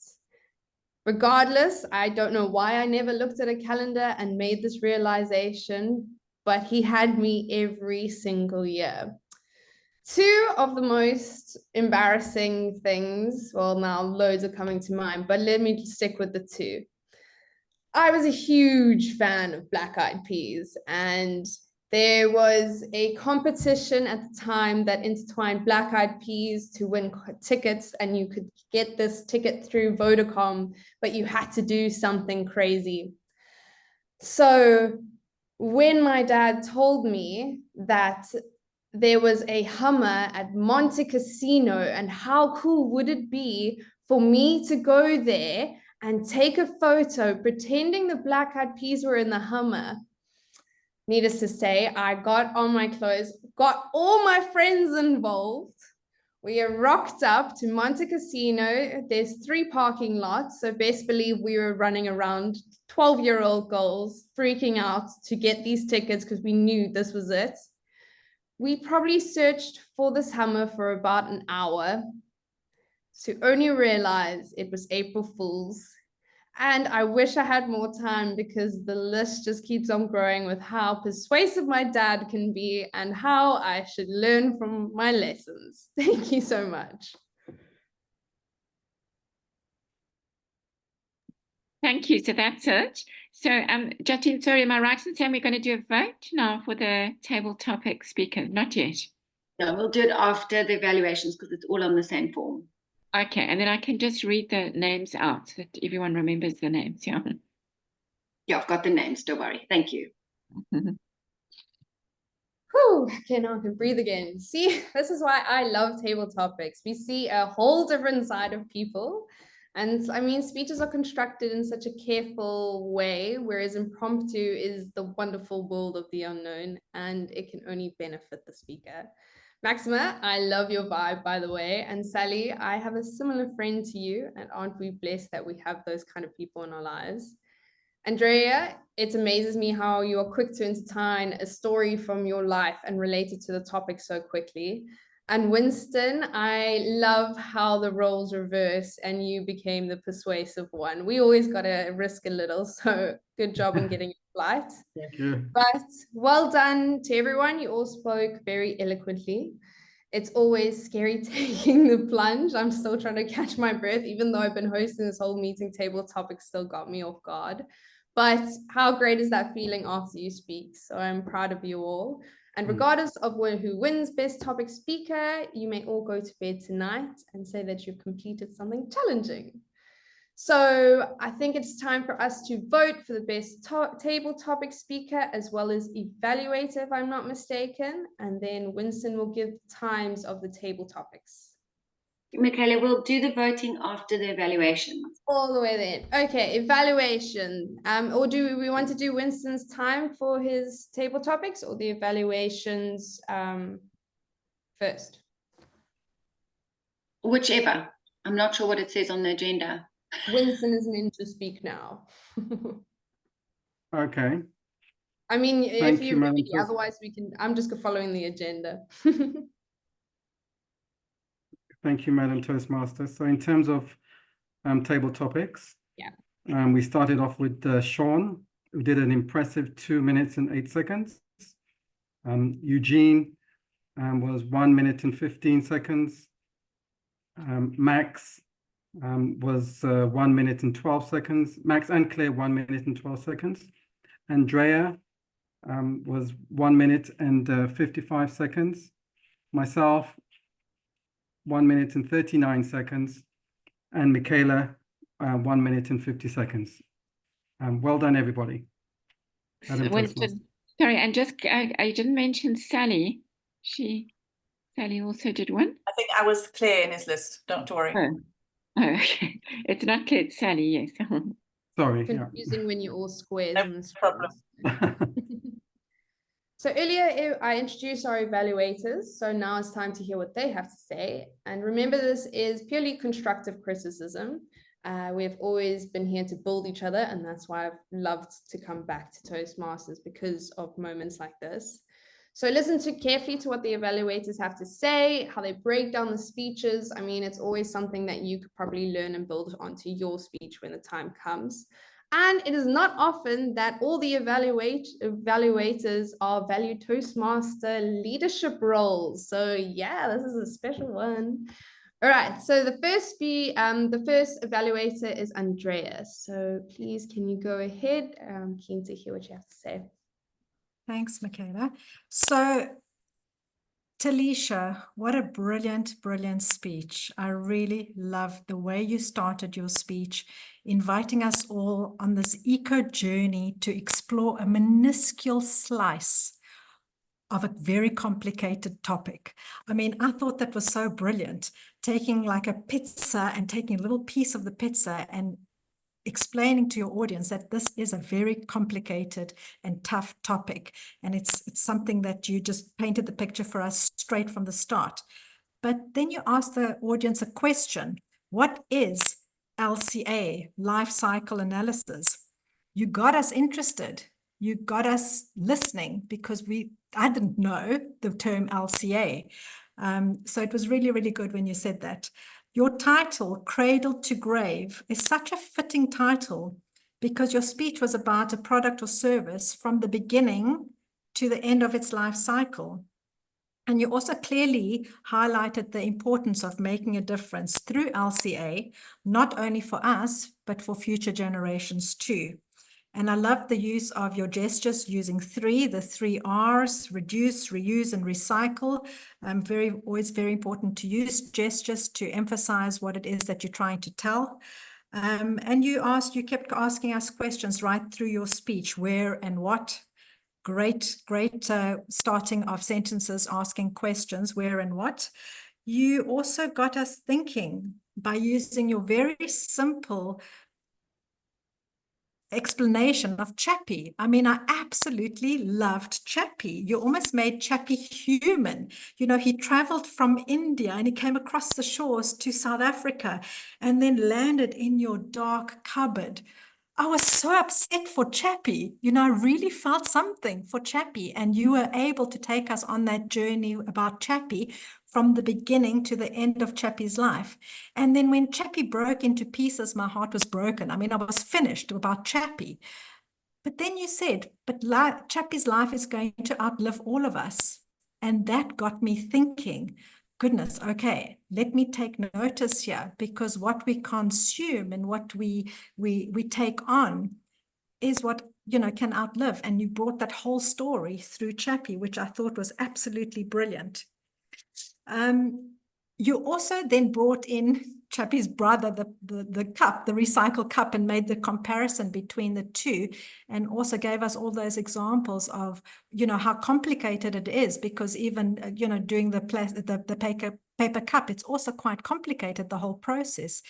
Regardless, I don't know why I never looked at a calendar and made this realization, but he had me every single year. 2 of the most embarrassing things, well, now loads are coming to mind, but let me stick with the 2. I was a huge fan of Black Eyed Peas, and there was a competition at the time that intertwined Black Eyed Peas to win tickets, and you could get this ticket through Vodacom, but you had to do something crazy. So when my dad told me that there was a Hummer at Monte Casino, and how cool would it be for me to go there and take a photo pretending the Black Eyed Peas were in the Hummer. Needless to say, I got on my clothes, got all my friends involved. We rocked up to Monte Casino. There's 3 parking lots, so best believe we were running around, 12-year-old girls freaking out to get these tickets because we knew this was it. We probably searched for this Hummer for about an hour to only realize it was April Fool's. And I wish I had more time because the list just keeps on growing with how persuasive my dad can be and how I should learn from my lessons. Thank you so much. Thank you. So that's it. So, Jatin, sorry, am I right in saying we're going to do a vote now for the table topic speaker? Not yet. No, we'll do it after the evaluations because it's all on the same form. Okay, and then I can just read the names out so that everyone remembers the names, yeah? Yeah, I've got the names, don't worry. Thank you. Whew, okay, now I can breathe again. See, this is why I love table topics. We see a whole different side of people. And I mean, speeches are constructed in such a careful way, whereas impromptu is the wonderful world of the unknown, and it can only benefit the speaker. Maxima, I love your vibe, by the way. And Sally, I have a similar friend to you, and aren't we blessed that we have those kind of people in our lives? Andrea, it amazes me how you are quick to entertain a story from your life and relate it to the topic so quickly. And Winston, I love how the roles reverse and you became the persuasive one. We always got to risk a little, so good job on getting your flight. Thank you. But well done to everyone. You all spoke very eloquently. It's always scary taking the plunge. I'm still trying to catch my breath, even though I've been hosting this whole meeting table topic still got me off guard. But how great is that feeling after you speak? So I'm proud of you all. And regardless of who wins best topic speaker, you may all go to bed tonight and say that you've completed something challenging. So I think it's time for us to vote for the best table topic speaker as well as evaluator, if I'm not mistaken. And then Winston will give times of the table topics. Michaela, we'll do the voting after the evaluation. All the way then. Okay, evaluation. Or do we want to do Winston's time for his table topics or the evaluations first? Whichever. I'm not sure what it says on the agenda. Winston is meant to speak now. Okay. I mean, Thank if you, you're Madam ready, President. otherwise we can, I'm just following the agenda. Thank you, Madam Toastmaster. So in terms of table topics, yeah, we started off with Sean, who did an impressive 2 minutes and 8 seconds. Eugene was 1 minute and 15 seconds. Max was 1 minute and 12 seconds. Max and Claire, 1 minute and 12 seconds. Andrea was 1 minute and 55 seconds. Myself, 1 minute and 39 seconds. And Michaela, 1 minute and 50 seconds. Well done, everybody. Winston, sorry, and just I didn't mention Sally. Sally also did one. I think I was clear in his list. Don't worry. Oh, okay. It's not clear. It's Sally, yes. Sorry. Confusing when you all squares. No problem. So earlier I introduced our evaluators, so now it's time to hear what they have to say. And remember, this is purely constructive criticism. We've always been here to build each other, and that's why I've loved to come back to Toastmasters, because of moments like this. So listen carefully to what the evaluators have to say, how they break down the speeches. I mean, it's always something that you could probably learn and build onto your speech when the time comes. And it is not often that all the evaluators are valued Toastmaster leadership roles. So yeah, this is a special one. All right, so the first evaluator is Andrea. So please, can you go ahead? I'm keen to hear what you have to say. Thanks, Michaela. So, Talisha, what a brilliant, brilliant speech. I really love the way you started your speech, inviting us all on this eco journey to explore a minuscule slice of a very complicated topic. I mean, I thought that was so brilliant, taking like a pizza and taking a little piece of the pizza and explaining to your audience that this is a very complicated and tough topic. And it's something that you just painted the picture for us straight from the start. But then you ask the audience a question. What is LCA, life cycle analysis? You got us interested. You got us listening, because I didn't know the term LCA. So it was really, really good when you said that. Your title, Cradle to Grave, is such a fitting title because your speech was about a product or service from the beginning to the end of its life cycle. And you also clearly highlighted the importance of making a difference through LCA, not only for us, but for future generations too. And I love the use of your gestures using the 3 R's, reduce, reuse, and recycle. Always very important to use gestures to emphasize what it is that you're trying to tell. And you kept asking us questions right through your speech, where and what. Great starting of sentences, asking questions, where and what. You also got us thinking by using your very simple explanation of Chappie. I mean, I absolutely loved Chappie. You almost made Chappie human. You know, he traveled from India and he came across the shores to South Africa and then landed in your dark cupboard. I was so upset for Chappie. You know, I really felt something for Chappie, and you were able to take us on that journey about Chappie from the beginning to the end of Chappie's life. And then when Chappie broke into pieces, my heart was broken. I mean, I was finished about Chappie. But then you said, but Chappie's life is going to outlive all of us. And that got me thinking, goodness, okay, let me take notice here, because what we consume and what we take on is what, you know, can outlive. And you brought that whole story through Chappie, which I thought was absolutely brilliant. You also then brought in Chappie's brother, the cup, the recycled cup, and made the comparison between the two, and also gave us all those examples of, you know, how complicated it is, because even, you know, doing the paper cup, it's also quite complicated, the whole process,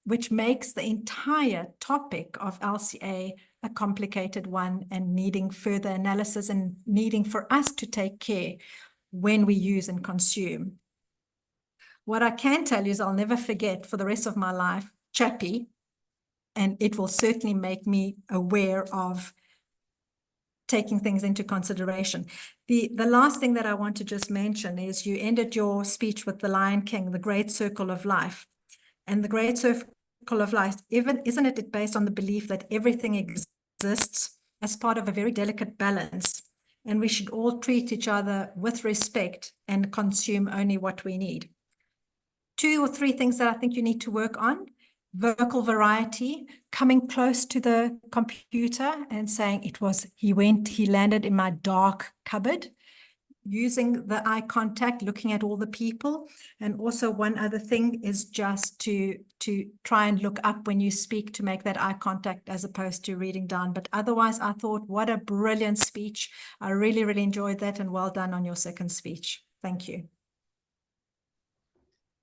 which makes the entire topic of LCA a complicated one and needing further analysis and needing for us to take care when we use and consume. What I can tell you is I'll never forget for the rest of my life Chappie, and it will certainly make me aware of taking things into consideration. The last thing that I want to just mention is you ended your speech with the Lion King, the great circle of life. And the great circle of life, isn't it based on the belief that everything exists as part of a very delicate balance, and we should all treat each other with respect and consume only what we need. 2 or 3 things that I think you need to work on: vocal variety, coming close to the computer and saying he landed in my dark cupboard, using the eye contact, looking at all the people. And also one other thing is just to try and look up when you speak, to make that eye contact as opposed to reading down. But otherwise, I thought, what a brilliant speech. I really, really enjoyed that, and well done on your second speech. Thank you.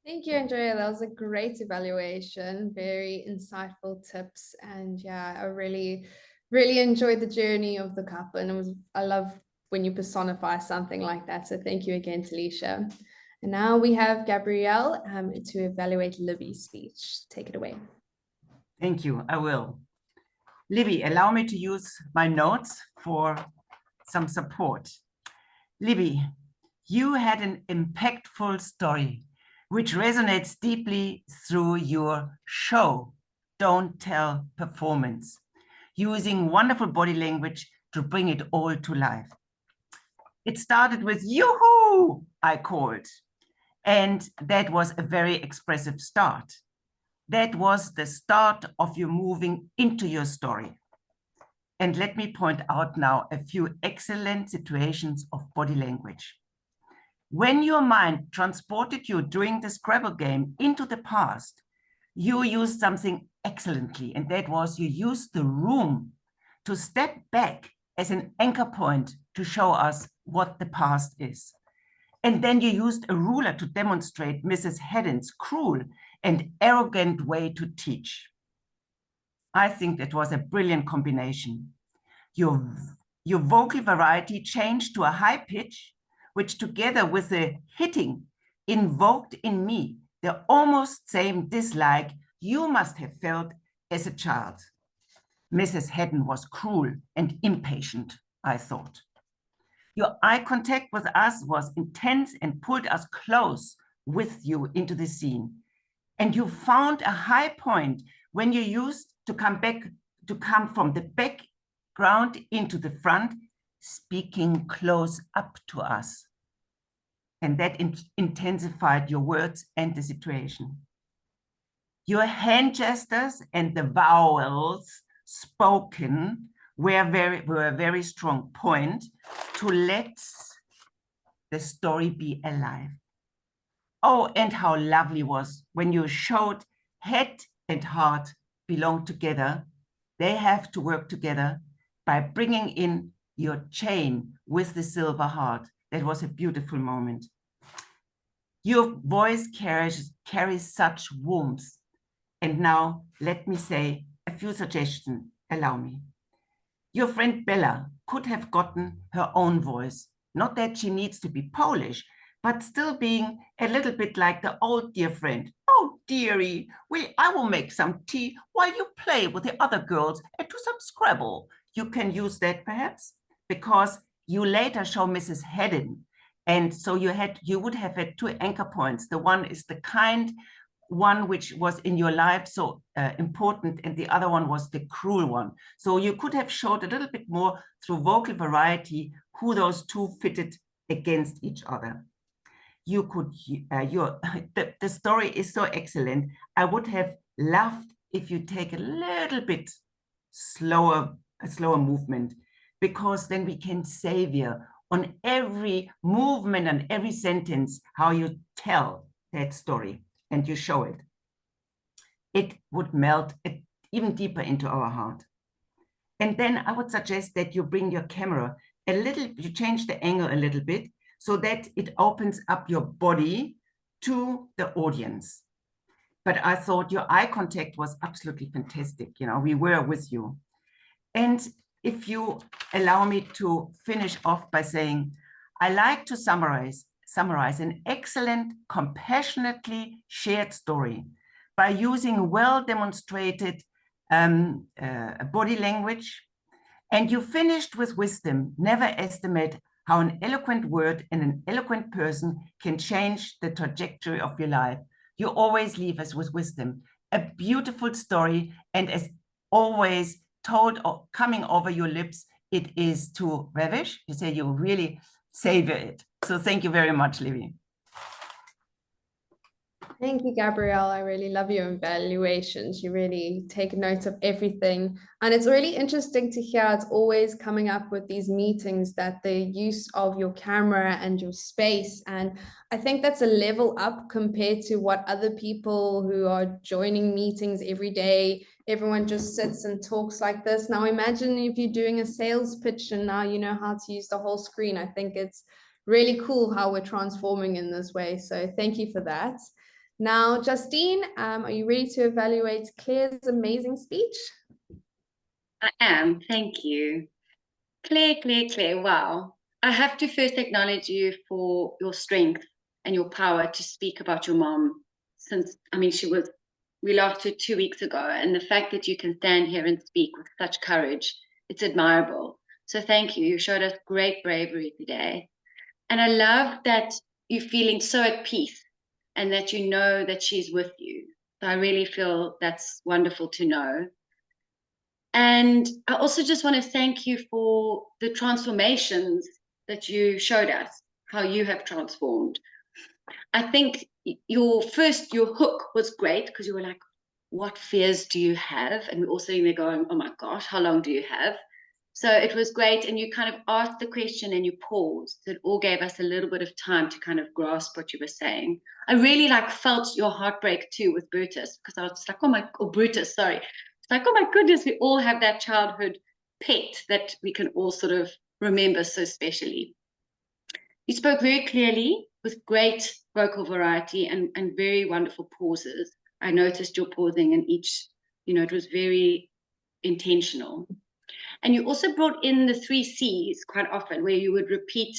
Thank you, Andrea. That was a great evaluation, very insightful tips. And yeah, I really, really enjoyed the journey of the cup. And I love when you personify something like that. So thank you again, Talisha. And now we have Gabrielle to evaluate Libby's speech. Take it away. Thank you, I will. Libby, allow me to use my notes for some support. Libby, you had an impactful story which resonates deeply through your show, Don't Tell performance, using wonderful body language to bring it all to life. It started with "Yoo-hoo!" I called, and that was a very expressive start. That was the start of you moving into your story. And let me point out now a few excellent situations of body language. When your mind transported you during the Scrabble game into the past, you used something excellently, and that was you used the room to step back as an anchor point to show us what the past is. And then you used a ruler to demonstrate Mrs. Haddon's cruel and arrogant way to teach. I think that was a brilliant combination. Your vocal variety changed to a high pitch, which together with the hitting invoked in me the almost same dislike you must have felt as a child. Mrs. Haddon was cruel and impatient, I thought. Your eye contact with us was intense and pulled us close with you into the scene. And you found a high point when you used to come from the background into the front, speaking close up to us. And that intensified your words and the situation. Your hand gestures and the vowels spoken were a very strong point to let the story be alive. Oh, and how lovely was when you showed head and heart belong together. They have to work together by bringing in your chain with the silver heart. That was a beautiful moment. Your voice carries such warmth. And now let me say a few suggestions, allow me. Your friend Bella could have gotten her own voice. Not that she needs to be Polish, but still being a little bit like the old dear friend. Oh, dearie, I will make some tea while you play with the other girls and do some Scrabble. You can use that perhaps because you later show Mrs. Haddon. And so you would have had two anchor points. The one is the kind one which was in your life so important, and the other one was the cruel one. So you could have showed a little bit more through vocal variety who those two fitted against each other. You could, the story is so excellent. I would have loved if you take a little bit slower, a slower movement, because then we can savor on every movement and every sentence how you tell that story and you show it. It would melt it even deeper into our heart. And then I would suggest that you bring your camera a little, you change the angle a little bit so that it opens up your body to the audience. But I thought your eye contact was absolutely fantastic. You know, we were with you. And if you allow me to finish off by saying, I like to summarize an excellent, compassionately shared story by using well-demonstrated body language. And you finished with wisdom. Never estimate how an eloquent word and an eloquent person can change the trajectory of your life. You always leave us with wisdom. A beautiful story, and as always told or coming over your lips, it is to ravish. You say you really savor it. So thank you very much, Libby. Thank you, Gabrielle. I really love your evaluations. You really take note of everything. And it's really interesting to hear it's always coming up with these meetings that the use of your camera and your space. And I think that's a level up compared to what other people who are joining meetings every day, everyone just sits and talks like this. Now imagine if you're doing a sales pitch and now you know how to use the whole screen. I think it's really cool how we're transforming in this way. So thank you for that. Now, Justine, are you ready to evaluate Claire's amazing speech? I am, thank you. Claire, wow. I have to first acknowledge you for your strength and your power to speak about your mom since, I mean, we lost her 2 weeks ago, and the fact that you can stand here and speak with such courage, it's admirable. So thank you. You showed us great bravery today. And I love that you're feeling so at peace and that you know that she's with you. So I really feel that's wonderful to know. And I also just want to thank you for the transformations that you showed us, how you have transformed. I think your hook was great because you were like, what fears do you have? And we're all sitting there going, oh my gosh, how long do you have? So it was great. And you kind of asked the question and you paused. So it all gave us a little bit of time to kind of grasp what you were saying. I really felt your heartbreak too with Brutus, because I was just like, Brutus, sorry. It's like, oh my goodness, we all have that childhood pet that we can all sort of remember so specially. You spoke very clearly with great vocal variety and very wonderful pauses. I noticed your pausing in each, it was very intentional. And you also brought in the 3 C's quite often, where you would repeat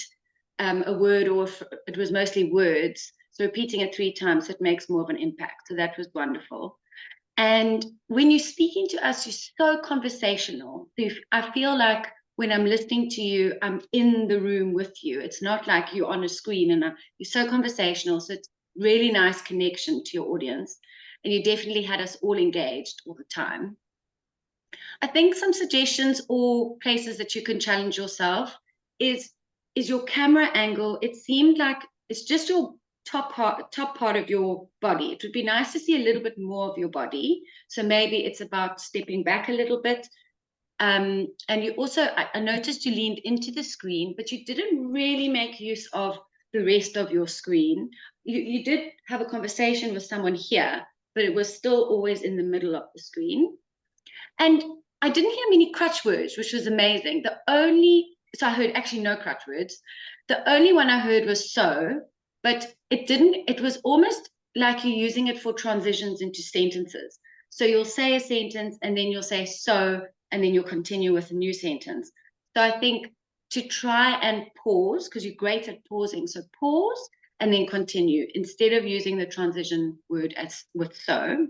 a word, or it was mostly words. So repeating it 3 times, it makes more of an impact. So that was wonderful. And when you're speaking to us, you're so conversational. I feel like when I'm listening to you, I'm in the room with you. It's not like you're on a screen, and you're so conversational. So it's really nice connection to your audience. And you definitely had us all engaged all the time. I think some suggestions or places that you can challenge yourself is your camera angle. It seemed like it's just your top part of your body. It would be nice to see a little bit more of your body. So maybe it's about stepping back a little bit. And you also, I noticed you leaned into the screen, but you didn't really make use of the rest of your screen. You did have a conversation with someone here, but it was still always in the middle of the screen. And I didn't hear many crutch words, which was amazing. So I heard actually no crutch words. The only one I heard was so, but it was almost like you're using it for transitions into sentences. So you'll say a sentence and then you'll say so, and then you'll continue with a new sentence. So I think to try and pause, because you're great at pausing, so pause and then continue instead of using the transition word as with so.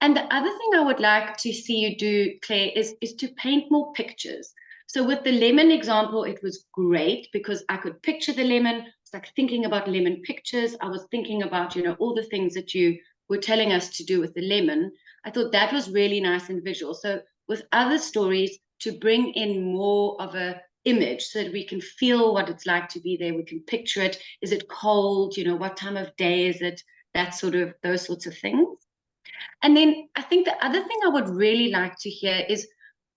And the other thing I would like to see you do, Claire, is to paint more pictures. So with the lemon example, it was great because I could picture the lemon. It's like thinking about lemon pictures. I was thinking about, you know, all the things that you were telling us to do with the lemon. I thought that was really nice and visual. So with other stories, to bring in more of a image so that we can feel what it's like to be there. We can picture it. Is it cold? You know, what time of day is it? That sort of, those sorts of things. And then I think the other thing I would really like to hear is,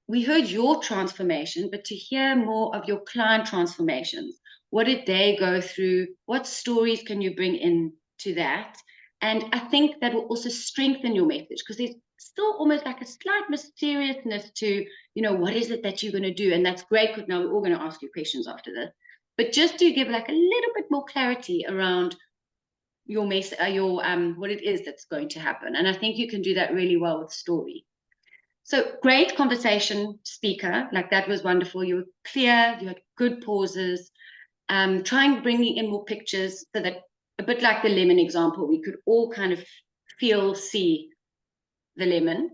we heard your transformation, but to hear more of your client transformations. What did they go through? What stories can you bring in to that? And I think that will also strengthen your message, because there's still almost like a slight mysteriousness to, you know, what is it that you're going to do? And that's great, because now we're all going to ask you questions after this. But just to give like a little bit more clarity around your what it is that's going to happen. And I think you can do that really well with story. So great conversation speaker, like that was wonderful. You were clear, you had good pauses, trying bringing in more pictures so that, a bit like the lemon example, we could all kind of see the lemon.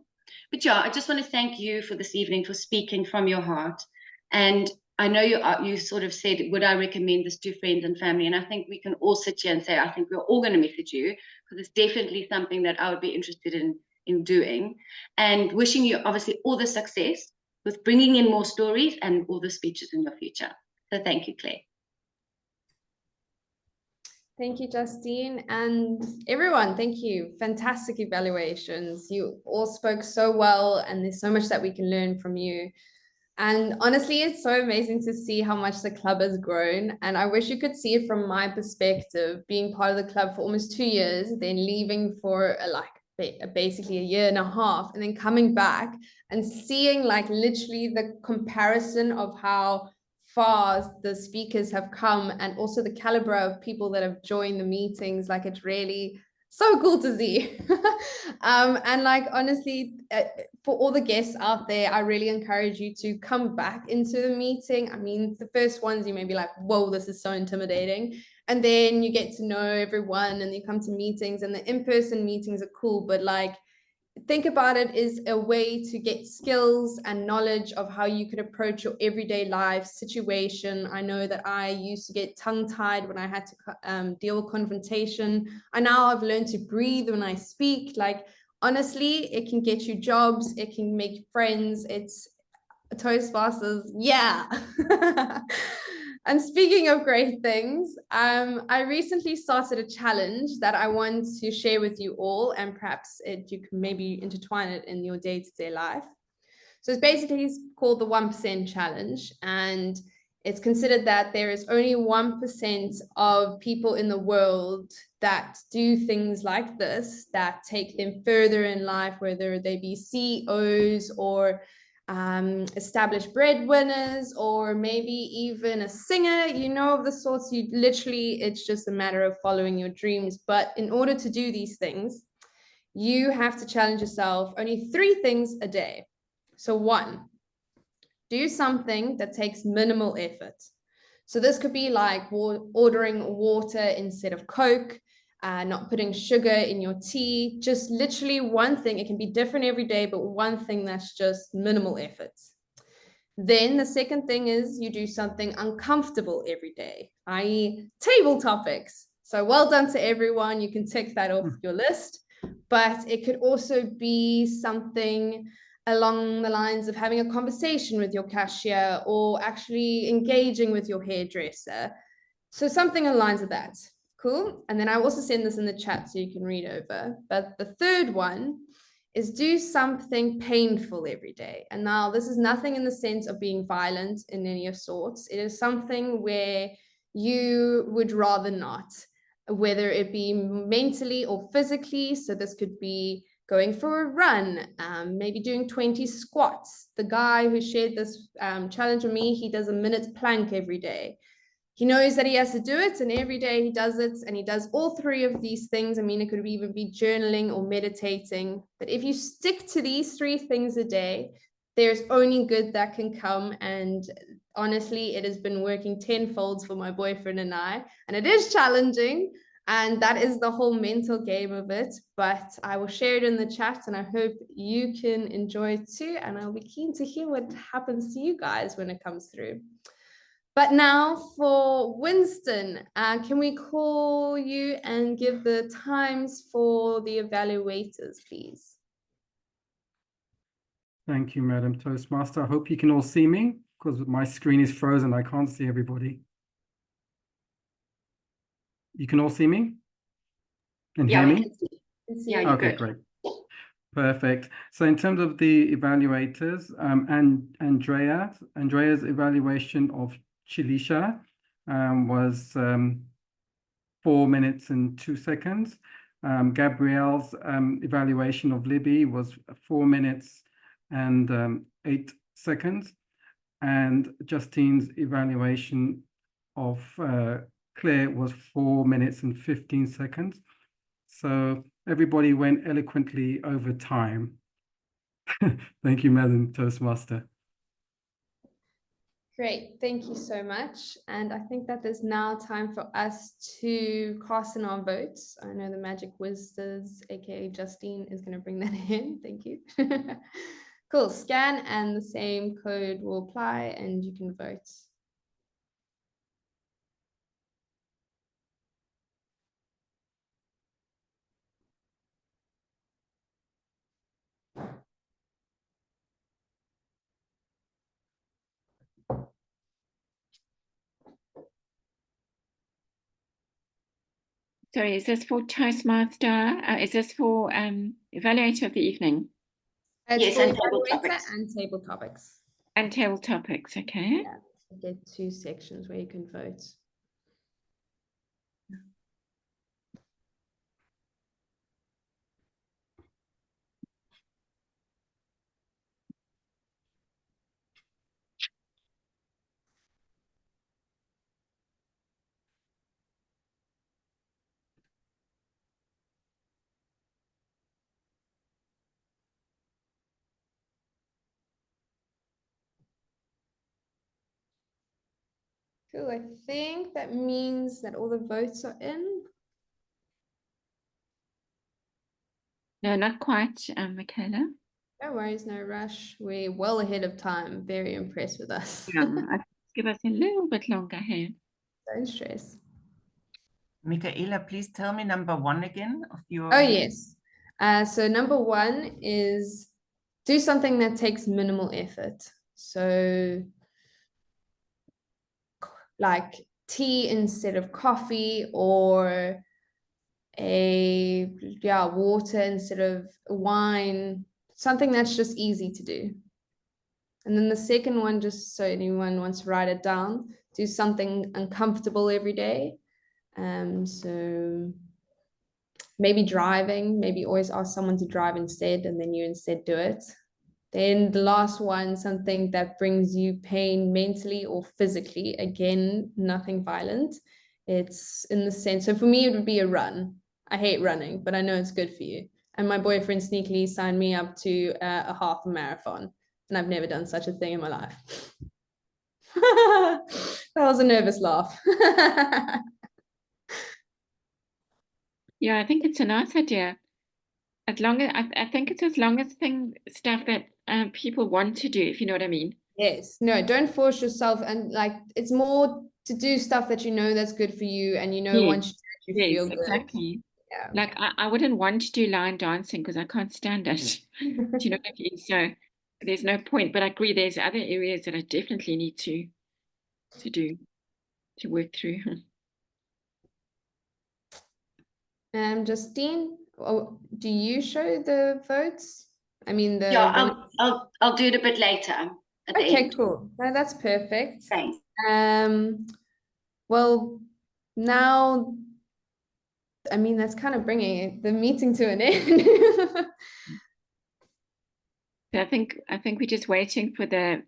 But yeah, I just want to thank you for this evening, for speaking from your heart. And I know you sort of said, would I recommend this to friends and family? And I think we can all sit here and say, I think we're all going to message you, because it's definitely something that I would be interested in doing. And wishing you obviously all the success with bringing in more stories and all the speeches in your future. So thank you, Claire. Thank you, Justine, and everyone, thank you. Fantastic evaluations. You all spoke so well, and there's so much that we can learn from you. And honestly, it's so amazing to see how much the club has grown. And I wish you could see it from my perspective, being part of the club for almost 2 years, then leaving for basically a year and a half, and then coming back and seeing like literally the comparison of how far the speakers have come, and also the caliber of people that have joined the meetings. Like, it's really so cool to see. And like, honestly, for all the guests out there, I really encourage you to come back into the meeting. I mean, the first ones you may be like, whoa, this is so intimidating. And then you get to know everyone and you come to meetings, and the in-person meetings are cool, but like, think about it as a way to get skills and knowledge of how you could approach your everyday life situation. I know that I used to get tongue-tied when I had to deal with confrontation. And now I've learned to breathe when I speak. Like, honestly, it can get you jobs, it can make friends. It's Toastmasters, yeah. And speaking of great things, I recently started a challenge that I want to share with you all, and perhaps you can maybe intertwine it in your day-to-day life. So it's basically called the 1% challenge, and it's considered that there is only 1% of people in the world that do things like this, that take them further in life, whether they be CEOs or established breadwinners, or maybe even a singer, you know, of the sorts. You literally, it's just a matter of following your dreams. But in order to do these things, you have to challenge yourself only 3 things a day. So 1, do something that takes minimal effort. So this could be like ordering water instead of Coke, not putting sugar in your tea, just literally one thing. It can be different every day, but one thing that's just minimal effort. Then the second thing is you do something uncomfortable every day, i.e. table topics. So well done to everyone. You can tick that off your list, but it could also be something along the lines of having a conversation with your cashier, or actually engaging with your hairdresser. So something along the lines of that. Cool. And then I also send this in the chat so you can read over. But the third one is do something painful every day. And now this is nothing in the sense of being violent in any of sorts. It is something where you would rather not, whether it be mentally or physically. So this could be going for a run, maybe doing 20 squats. The guy who shared this challenge with me, he does a minute plank every day. he knows that he has to do it, and every day he does it, and he does all three of these things. I mean, it could even be journaling or meditating, but if you stick to these three things a day, there's only good that can come. And honestly, it has been working tenfold for my boyfriend and I, and it is challenging, and that is the whole mental game of it. But I will share it in the chat, and I hope you can enjoy it too, and I'll be keen to hear what happens to you guys when it comes through. But now for Winston, can we call you and give the times for the evaluators, please? Thank you, Madam Toastmaster. I hope you can all see me because my screen is frozen. I can't see everybody. You can all see me and hear me? Yeah, okay, great. Perfect. So in terms of the evaluators, and Andrea's evaluation of Chilisha was 4 minutes and 2 seconds. Gabrielle's evaluation of Libby was 4 minutes and 8 seconds. And Justine's evaluation of Claire was 4 minutes and 15 seconds. So everybody went eloquently over time. Thank you, Madam Toastmaster. Great, thank you so much. And I think that there's now time for us to cast in our votes. I know the Magic Wizards, aka Justine, is going to bring that in. Thank you. Cool, scan and the same code will apply and you can vote. Sorry, is this for Toastmaster? Is this for evaluator of the evening? Yes, and table topics. And table topics. And table topics, okay. Yeah, you get 2 sections where you can vote. Cool, I think that means that all the votes are in. No, not quite, Michaela. No worries, no rush. We're well ahead of time. Very impressed with us. Yeah, give us a little bit longer here. Don't stress. Michaela, please tell me number 1 again of your. Oh, yes. So number 1 is do something that takes minimal effort. So like tea instead of coffee, or water instead of wine, something that's just easy to do. And then the second one, just so anyone wants to write it down, do something uncomfortable every day. So maybe driving, maybe always ask someone to drive instead, and then you instead do it. Then the last one, something that brings you pain mentally or physically. Again, nothing violent. It's in the sense, so for me, it would be a run. I hate running, but I know it's good for you. And my boyfriend sneakily signed me up to a half marathon, and I've never done such a thing in my life. That was a nervous laugh. Yeah, I think it's a nice idea. As long as I think it's as long as stuff that people want to do, if you know what I mean. Yes, no, don't force yourself, and like it's more to do stuff that you know that's good for you, and you know once you do it, you feel good. Exactly. Yeah. Like I wouldn't want to do line dancing because I can't stand it. Do you know what I mean? So there's no point. But I agree, there's other areas that I definitely need to work through. Justine, do you show the votes? I mean the. Yeah, I'll do it a bit later. Okay, cool. No, that's perfect. Thanks. Well, now, I mean, that's kind of bringing the meeting to an end. So I think we're just waiting for the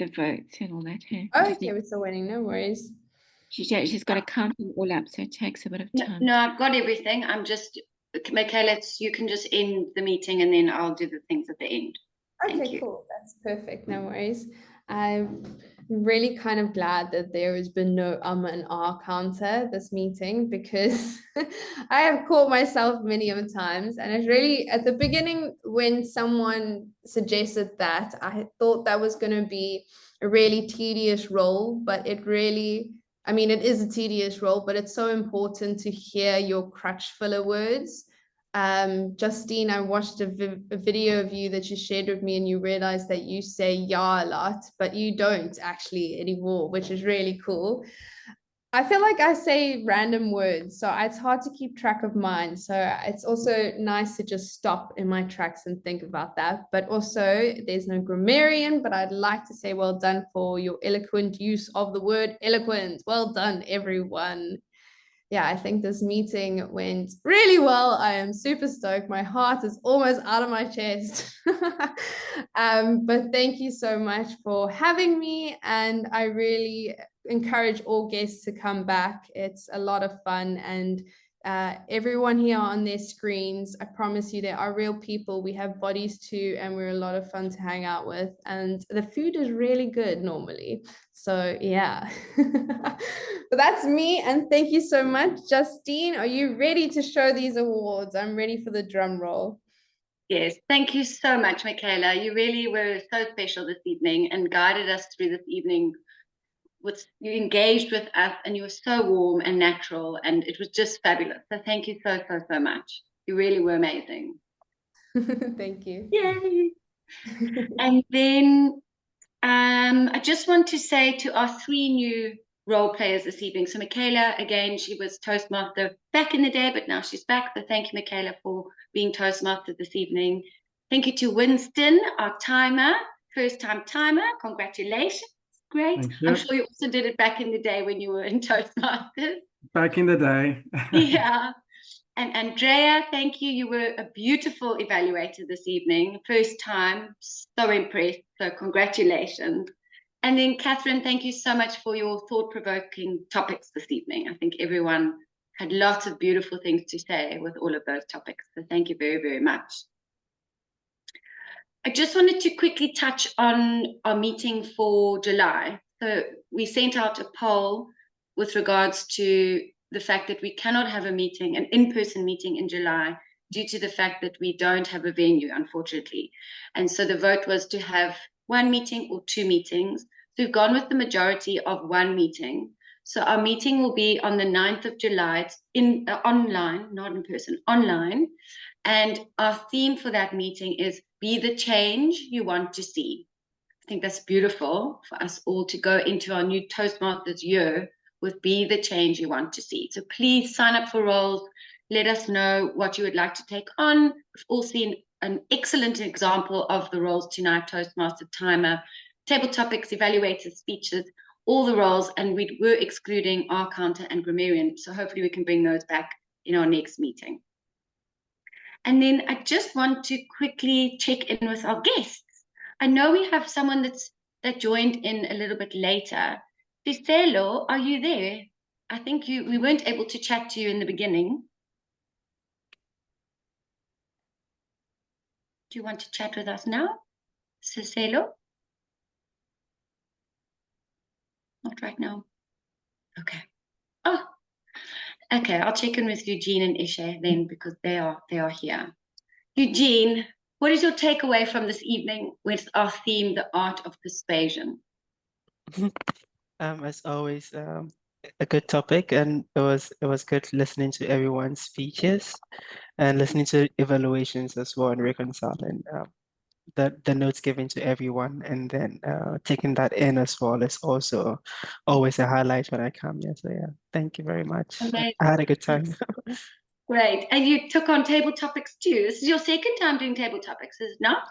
votes and all that. Hey? Okay, we're still waiting. No worries. She's got to count them all up, so it takes a bit of time. No, I've got everything. I'm just, Michaela, you can just end the meeting and then I'll do the things at the end. Okay, cool. That's perfect. No worries. I'm really kind of glad that there has been no and counter this meeting, because I have caught myself many of times, and it's really at the beginning when someone suggested that, I thought that was going to be a really tedious role, but it really, I mean, it is a tedious role, but it's so important to hear your crutch filler words. Justine, I watched a video of you that you shared with me, and you realized that you say yeah a lot, but you don't actually anymore, which is really cool. I feel like I say random words, so it's hard to keep track of mine. So it's also nice to just stop in my tracks and think about that. But also, there's no grammarian, but I'd like to say well done for your eloquent use of the word eloquent. Well done, everyone. Yeah, I think this meeting went really well. I am super stoked. My heart is almost out of my chest. But thank you so much for having me. And I really encourage all guests to come back. It's a lot of fun. And everyone here on their screens, I promise you, there are real people. We have bodies too, and we're a lot of fun to hang out with. And the food is really good normally. So yeah, but that's me. And thank you so much. Justine, are you ready to show these awards? I'm ready for the drum roll. Yes, thank you so much, Michaela. You really were so special this evening and guided us through this evening. You engaged with us, and you were so warm and natural, and it was just fabulous. So thank you so much. You really were amazing. Thank you. Yay. And then I just want to say to our 3 new role players this evening. So Michaela, again, she was Toastmaster back in the day, but now she's back. So thank you, Michaela, for being Toastmaster this evening. Thank you to Winston, our timer, first-time timer. Congratulations. Great. I'm sure you also did it back in the day when you were in Toastmasters. Back in the day. Yeah. And Andrea, thank you. You were a beautiful evaluator this evening. First time, so impressed. So congratulations. And then Catherine, thank you so much for your thought-provoking topics this evening. I think everyone had lots of beautiful things to say with all of those topics. So thank you very, very much. I just wanted to quickly touch on our meeting for July. So we sent out a poll with regards to the fact that we cannot have a meeting, an in-person meeting in July, due to the fact that we don't have a venue, unfortunately. And so the vote was to have 1 meeting or 2 meetings. So we've gone with the majority of 1 meeting. So our meeting will be on the 9th of July. It's online, not in person, online. And our theme for that meeting is be the change you want to see. I think that's beautiful for us all to go into our new Toastmasters year with be the change you want to see. So please sign up for roles. Let us know what you would like to take on. We've all seen an excellent example of the roles tonight: Toastmaster, timer, table topics, evaluators, speeches, all the roles, and we were excluding our counter and grammarian. So hopefully we can bring those back in our next meeting. And then I just want to quickly check in with our guests. I know we have someone that joined in a little bit later. Giselo, are you there? I think we weren't able to chat to you in the beginning. Do you want to chat with us now, Giselo? Not right now. Okay. Oh, okay. I'll check in with Eugene and Ishe then, because they are here. Eugene, what is your takeaway from this evening with our theme, the art of persuasion? As always, a good topic, and it was good listening to everyone's speeches and listening to evaluations as well, and reconciling the notes given to everyone, and then taking that in as well is also always a highlight when I come here. So yeah, thank you very much. Amazing. I had a good time. Great. And you took on table topics too. This is your second time doing table topics, is it not?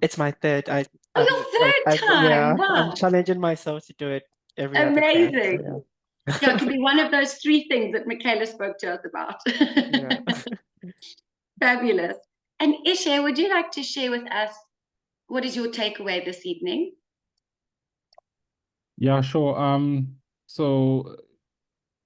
It's my third. Your third time. Yeah, wow. I'm challenging myself to do it every other time. Amazing. So, yeah, it can be one of those 3 things that Michaela spoke to us about. yeah. Fabulous. And Ishe, would you like to share with us what is your takeaway this evening? Yeah, sure. So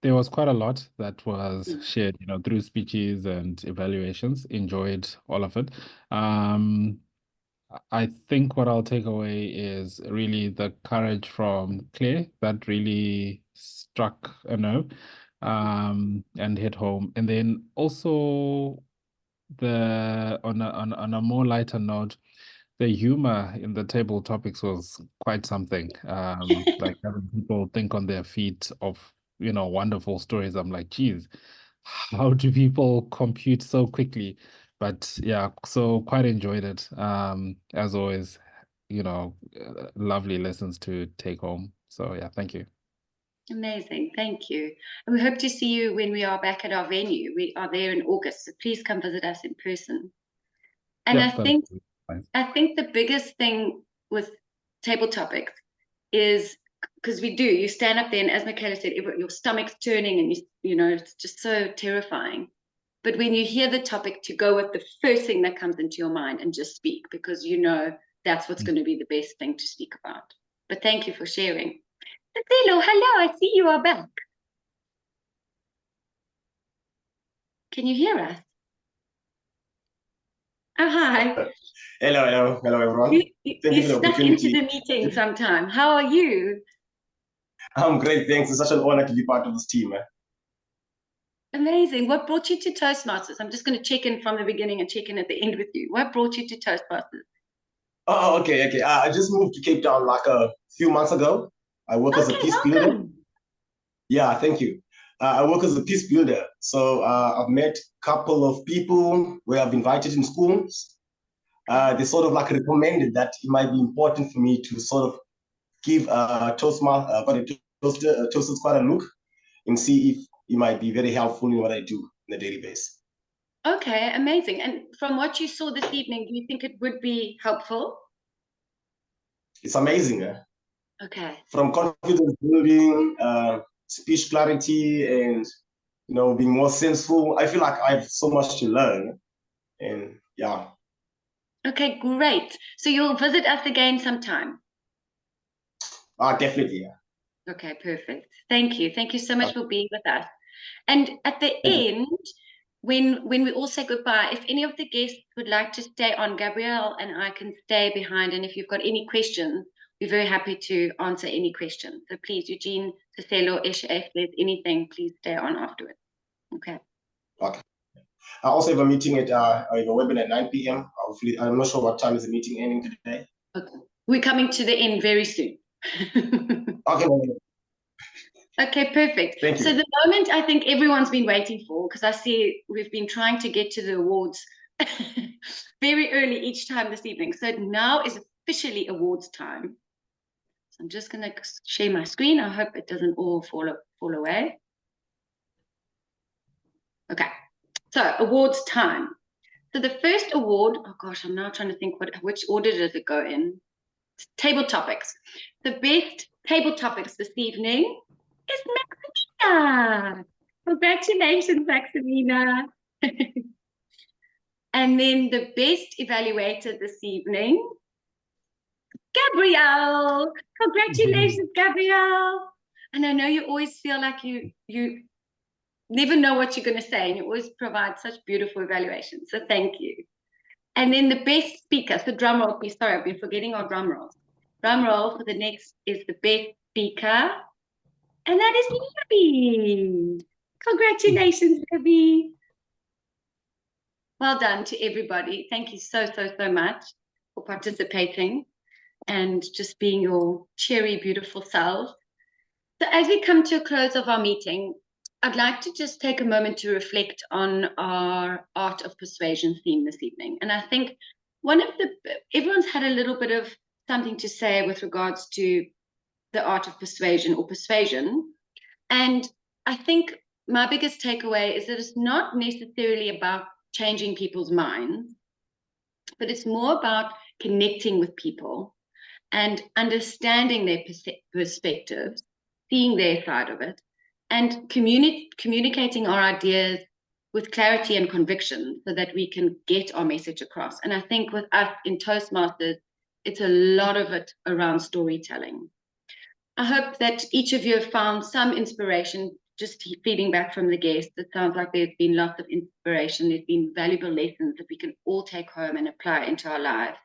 There was quite a lot that was shared, through speeches and evaluations. Enjoyed all of it. I think what I'll take away is really the courage from Claire that really struck a nerve, and hit home. And then also on a more lighter note, the humor in the table topics was quite something. Like having people think on their feet of, wonderful stories. I'm like, geez, how do people compute so quickly? But yeah, so quite enjoyed it. As always, lovely lessons to take home. So yeah, thank you. Amazing, thank you. And we hope to see you when we are back at our venue. We are there in August, so please come visit us in person. And Yep, I think the biggest thing with table topics is, because you stand up there and as Michaela said, your stomach's turning and it's just so terrifying. But when you hear the topic, to go with the first thing that comes into your mind and just speak, because that's what's going to be the best thing to speak about. But thank you for sharing. Hello, I see you are back. Can you hear us? Oh, hi. Hello, everyone. You snuck into the meeting sometime. How are you? I'm great, thanks. It's such an honor to be part of this team. Amazing. What brought you to Toastmasters? I'm just going to check in from the beginning and check in at the end with you. What brought you to Toastmasters? Oh, okay. I just moved to Cape Town like a few months ago. I work as a peace builder. Yeah, thank you. I work as a peace builder. So I've met a couple of people where I've invited in schools. They sort of like recommended that it might be important for me to sort of give Toastmasters quite a look and see if it might be very helpful in what I do on a daily basis. Okay, amazing. And from what you saw this evening, do you think it would be helpful? It's amazing. Okay. From confidence building, speech clarity, and being more sensible. I feel like I have so much to learn, and yeah. Okay, great. So you'll visit us again sometime. Definitely, yeah. Okay, perfect. Thank you. Thank you so much for being with us. And at the end, when we all say goodbye, if any of the guests would like to stay on, Gabrielle and I can stay behind. And if you've got any questions, we're very happy to answer any questions. So please, Eugene, Cicelo, Esha, if there's anything, please stay on afterwards. Okay. Okay. I also have a meeting at a webinar at 9 p.m. Hopefully, I'm not sure what time is the meeting ending today. Okay. We're coming to the end very soon. Okay. Okay, perfect. Thank you. So the moment I think everyone's been waiting for, because I see we've been trying to get to the awards very early each time this evening. So now is officially awards time. So I'm just going to share my screen. I hope it doesn't all fall away. Okay, so awards time. So the first award, oh gosh, I'm now trying to think which order does it go in? Table topics. The best table topics this evening is Maximina. Congratulations, Maximina. And then the best evaluator this evening, Gabrielle. Congratulations, Gabrielle. And I know you always feel like you never know what you're going to say, and you always provide such beautiful evaluations. So thank you. And then the best speaker, so drum roll, please. Sorry, I've been forgetting our drum rolls. Drum roll for the next is the best speaker, and that is Libby. Congratulations, Libby. Well done to everybody. Thank you so much for participating and just being your cheery, beautiful selves. So as we come to a close of our meeting, I'd like to just take a moment to reflect on our Art of Persuasion theme this evening. And I think everyone's had a little bit of something to say with regards to the art of persuasion or persuasion. And I think my biggest takeaway is that it's not necessarily about changing people's minds, but it's more about connecting with people and understanding their perspectives, seeing their side of it, and communicating our ideas with clarity and conviction so that we can get our message across. And I think with us in Toastmasters, it's a lot of it around storytelling. I hope that each of you have found some inspiration just feeding back from the guests, it sounds like there's been lots of inspiration. There's been valuable lessons that we can all take home and apply into our lives.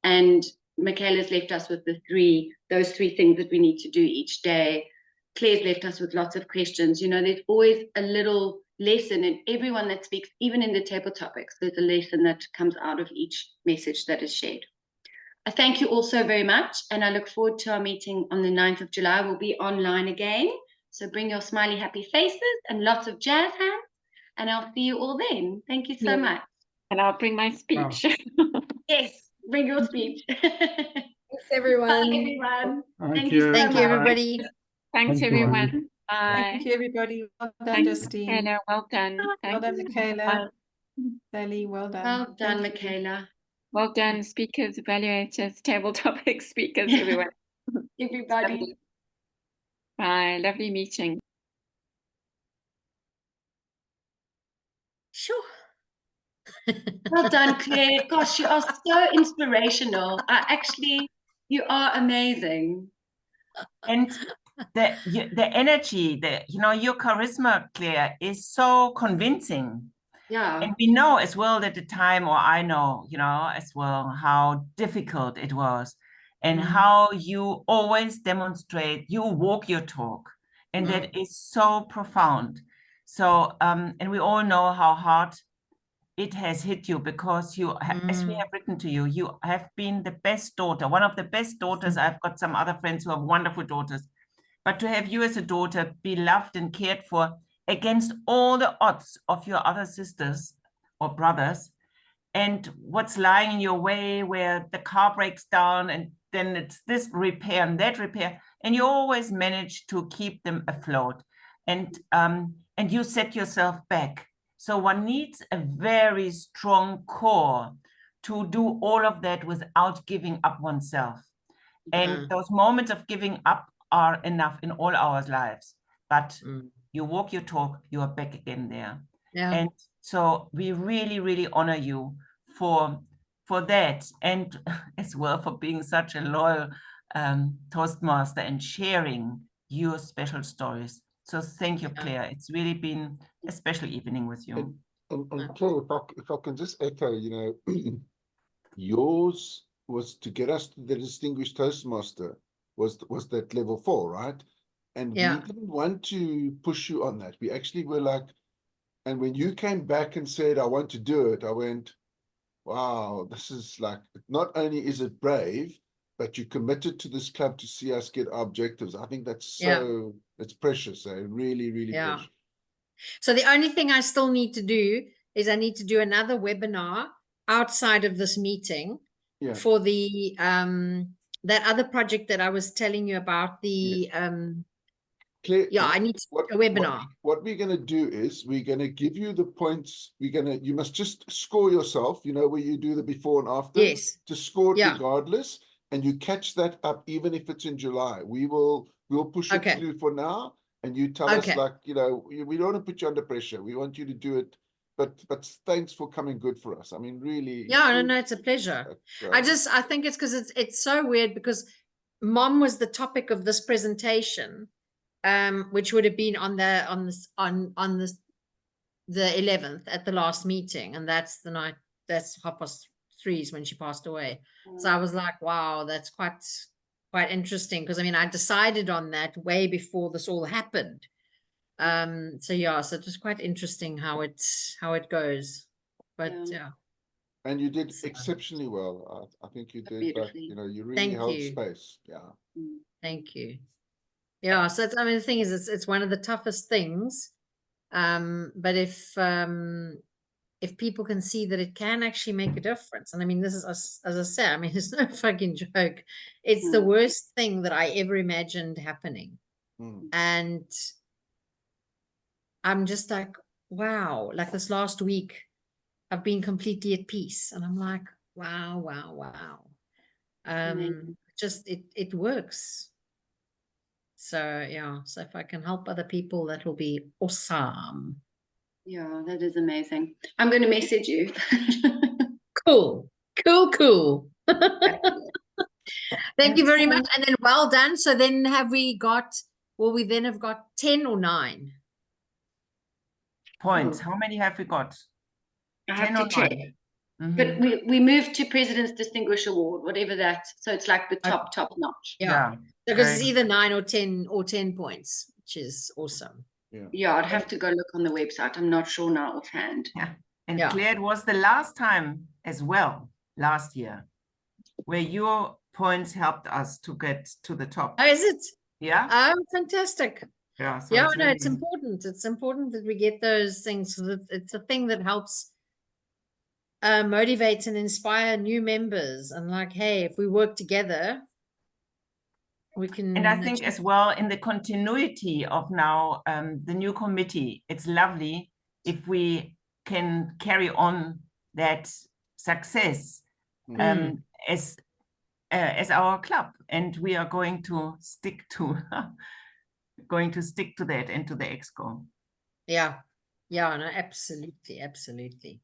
And Michaela's left us with those three things that we need to do each day. Claire's left us with lots of questions. You know, there's always a little lesson in everyone that speaks, even in the table topics. There's a lesson that comes out of each message that is shared. I thank you all so very much, and I look forward to our meeting on the 9th of July. We'll be online again, so bring your smiley, happy faces and lots of jazz hands, and I'll see you all then. Thank you so much. And I'll bring my speech. Yes, bring your speech. Thanks, everyone. Bye, everyone. Thank you. Thank you, everybody. Thanks, Thank you. everyone. Bye. Thank you, everybody. Well done, Thanks, Justine. Michaela. Well done. Well done, Thanks. Michaela. Sally, well done. Well done, Thank you. Michaela. Well done, speakers, evaluators, table topic speakers, everyone. Everybody. Bye. Lovely meeting. Sure. Well done, Claire. Gosh, you are so inspirational. You are amazing. And the energy, your charisma, Claire, is so convincing. Yeah. And we know as well at the time, or I know, as well, how difficult it was and how you always demonstrate, you walk your talk. And that is so profound. So, and we all know how hard it has hit you, because as we have written to you, you have been the best daughter, one of the best daughters. I've got some other friends who have wonderful daughters, but to have you as a daughter be loved and cared for against all the odds of your other sisters or brothers, and what's lying in your way, where the car breaks down and then it's this repair and that repair, and you always manage to keep them afloat, and you set yourself back. So one needs a very strong core to do all of that without giving up oneself. And those moments of giving up are enough in all our lives. But you walk your talk, you are back again there. Yeah. And so we really, really honor you for that, and as well for being such a loyal Toastmaster and sharing your special stories. So thank you, Claire. It's really been a special evening with you. And Claire, if I can just echo, yours was to get us to the distinguished Toastmaster was that level 4, right? And we didn't want to push you on that. We actually were like, and when you came back and said, I want to do it, I went, wow, this is like, not only is it brave, but you committed to this club to see us get our objectives. I think that's so, it's precious, really, really precious. So the only thing I still need to do is I need to do another webinar outside of this meeting for the that other project that I was telling you about, the Claire, I need to do a webinar. What we're going to do is we're going to give you the points. You must just score yourself, where you do the before and after. Yes. To score it regardless, and you catch that up even if it's in July. We'll push it through for now, and you tell us, like, we don't want to put you under pressure. We want you to do it, but thanks for coming good for us. I mean, really. Yeah, no, it's a pleasure. I think it's because it's so weird, because Mom was the topic of this presentation, which would have been on the 11th at the last meeting, and that's the night, that's 3:30 when she passed away. So I was like, wow, that's quite interesting, because I mean, I decided on that way before this all happened. So it was quite interesting how it goes, but and you did exceptionally well. I think you did, but you really held space. Thank you. So I mean, the thing is, it's one of the toughest things, but if people can see that it can actually make a difference, and I mean, this is, as I say, I mean, it's no fucking joke. It's the worst thing that I ever imagined happening. And I'm just like, wow, like this last week, I've been completely at peace. And I'm like, wow. Just, it works. So, so if I can help other people, that will be awesome. Yeah, that is amazing. I'm going to message you. Cool. Thank you very much. And then well done. So then have we got will we then have got 10 or 9? Points. How many have we got? I have 10 to or check. 9? Mhm. But we moved to President's Distinguished Award, whatever that. So it's like the top notch. Yeah. Yeah. Because it's Very either 9 or 10 points, which is awesome. Yeah, I'd have to go look on the website. I'm not sure now offhand. Yeah. And Yeah. Claire, it was the last time as well, last year, where your points helped us to get to the top. Oh, is it? Yeah. Oh, fantastic. Yeah. So Yeah, it's no, really it's important. It's important that we get those things. So that it's a thing that helps motivate and inspire new members. And like, hey, if we work together, we can. And I think as well in the continuity of now the new committee, it's lovely if we can carry on that success as our club, and we are going to stick to that and to the exco. Yeah, no, absolutely, absolutely.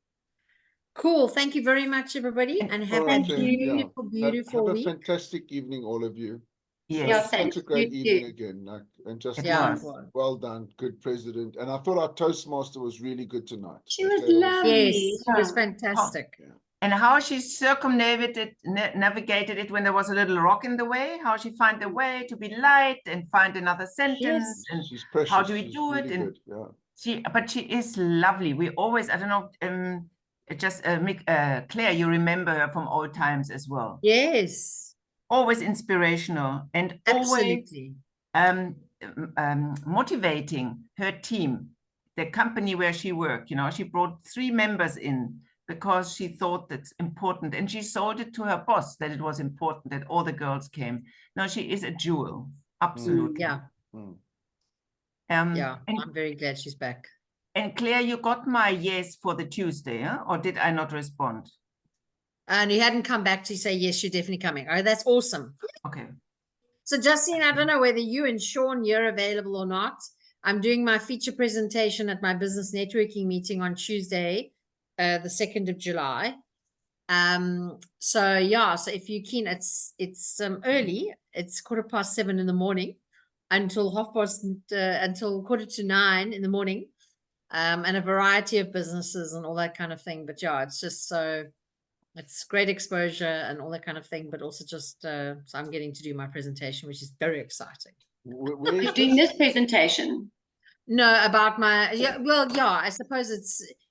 Cool. Thank you very much, everybody, and have a beautiful, beautiful Have a week. fantastic evening, all of you. Yes. Such a great evening again. And just well done, good president. And I thought our Toastmaster was really good tonight. She was lovely. Yes, she was fantastic. And how she navigated it when there was a little rock in the way, how she found a way to be light and find another sentence, and she's precious. how do we do really it? Good. Yeah. But she is lovely. We always, I don't know, Claire, you remember her from old times as well. Yes. Always inspirational and absolutely always motivating her team, the company where she worked. You know, she brought 3 members in because she thought that's important, and she sold it to her boss that it was important that all the girls came. Now she is a jewel, absolutely. Yeah. And I'm very glad she's back. And Claire, you got my yes for the Tuesday, huh? Or did I not respond? And you hadn't come back to say yes, you're definitely coming. Oh, that's awesome. Okay. So Justine, I don't know whether you and Sean, you're available or not. I'm doing my feature presentation at my business networking meeting on Tuesday, the 2nd of July. So if you're keen, it's early. It's 7:15 in the morning until until 8:45 in the morning. And a variety of businesses and all that kind of thing. But yeah, it's just it's great exposure and all that kind of thing, but also just so I'm getting to do my presentation, which is very exciting. You're doing this presentation? No, about my I suppose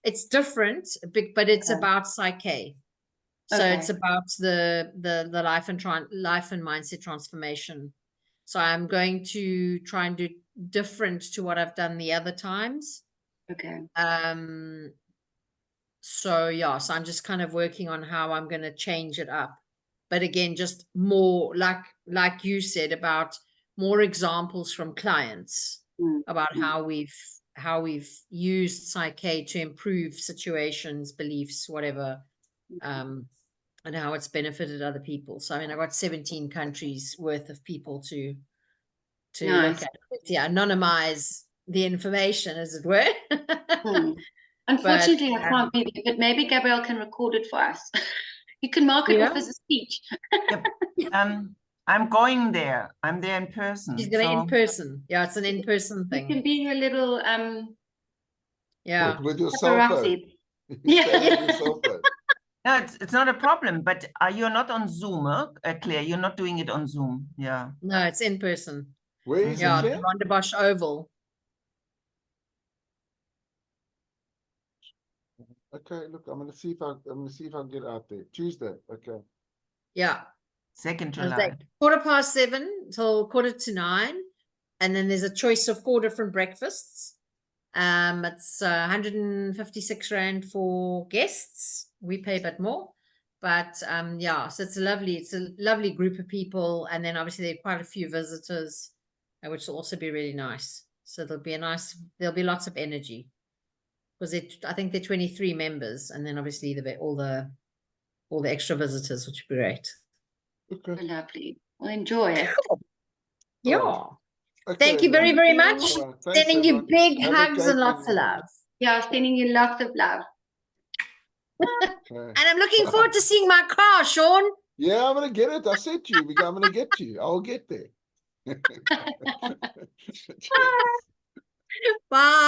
it's different, but it's about psyche. So it's about the life and mindset transformation. So I'm going to try and do different to what I've done the other times. Okay. So I'm just kind of working on how I'm going to change it up. But again, just more like you said, about more examples from clients about how we've used psyche to improve situations, beliefs, whatever, and how it's benefited other people. So I mean, I've got 17 countries worth of people to look at. Yeah, anonymize the information, as it were. Unfortunately, I can't be there, but maybe Gabrielle can record it for us. You can mark it off as a speech. I'm going there. I'm there in person. She's going in person. Yeah, it's an in-person thing. You can be a little with your cell phone. No, it's not a problem, but you're not on Zoom, Claire. You're not doing it on Zoom. Yeah. No, it's in person. Where is it? The Rondebosch Oval. Okay, look, I'm gonna see if I can get out there. Tuesday, okay. Yeah. 2nd July. 7:15 till 8:45, and then there's a choice of 4 different breakfasts. It's 156 Rand for guests. We pay a bit more, but so it's a lovely group of people, and then obviously there are quite a few visitors, which will also be really nice. So there'll be lots of energy. Because I think there are 23 members, and then obviously all the extra visitors, which would be great. Okay. Lovely. Well, enjoy it. Yeah. Okay, thank you very, very much. Sending you big hugs and lots of love. Yeah, sending you lots of love. And I'm looking forward to seeing my car, Sean. Yeah, I'm gonna get it. I said to you, I'm gonna get to you. I'll get there. Bye.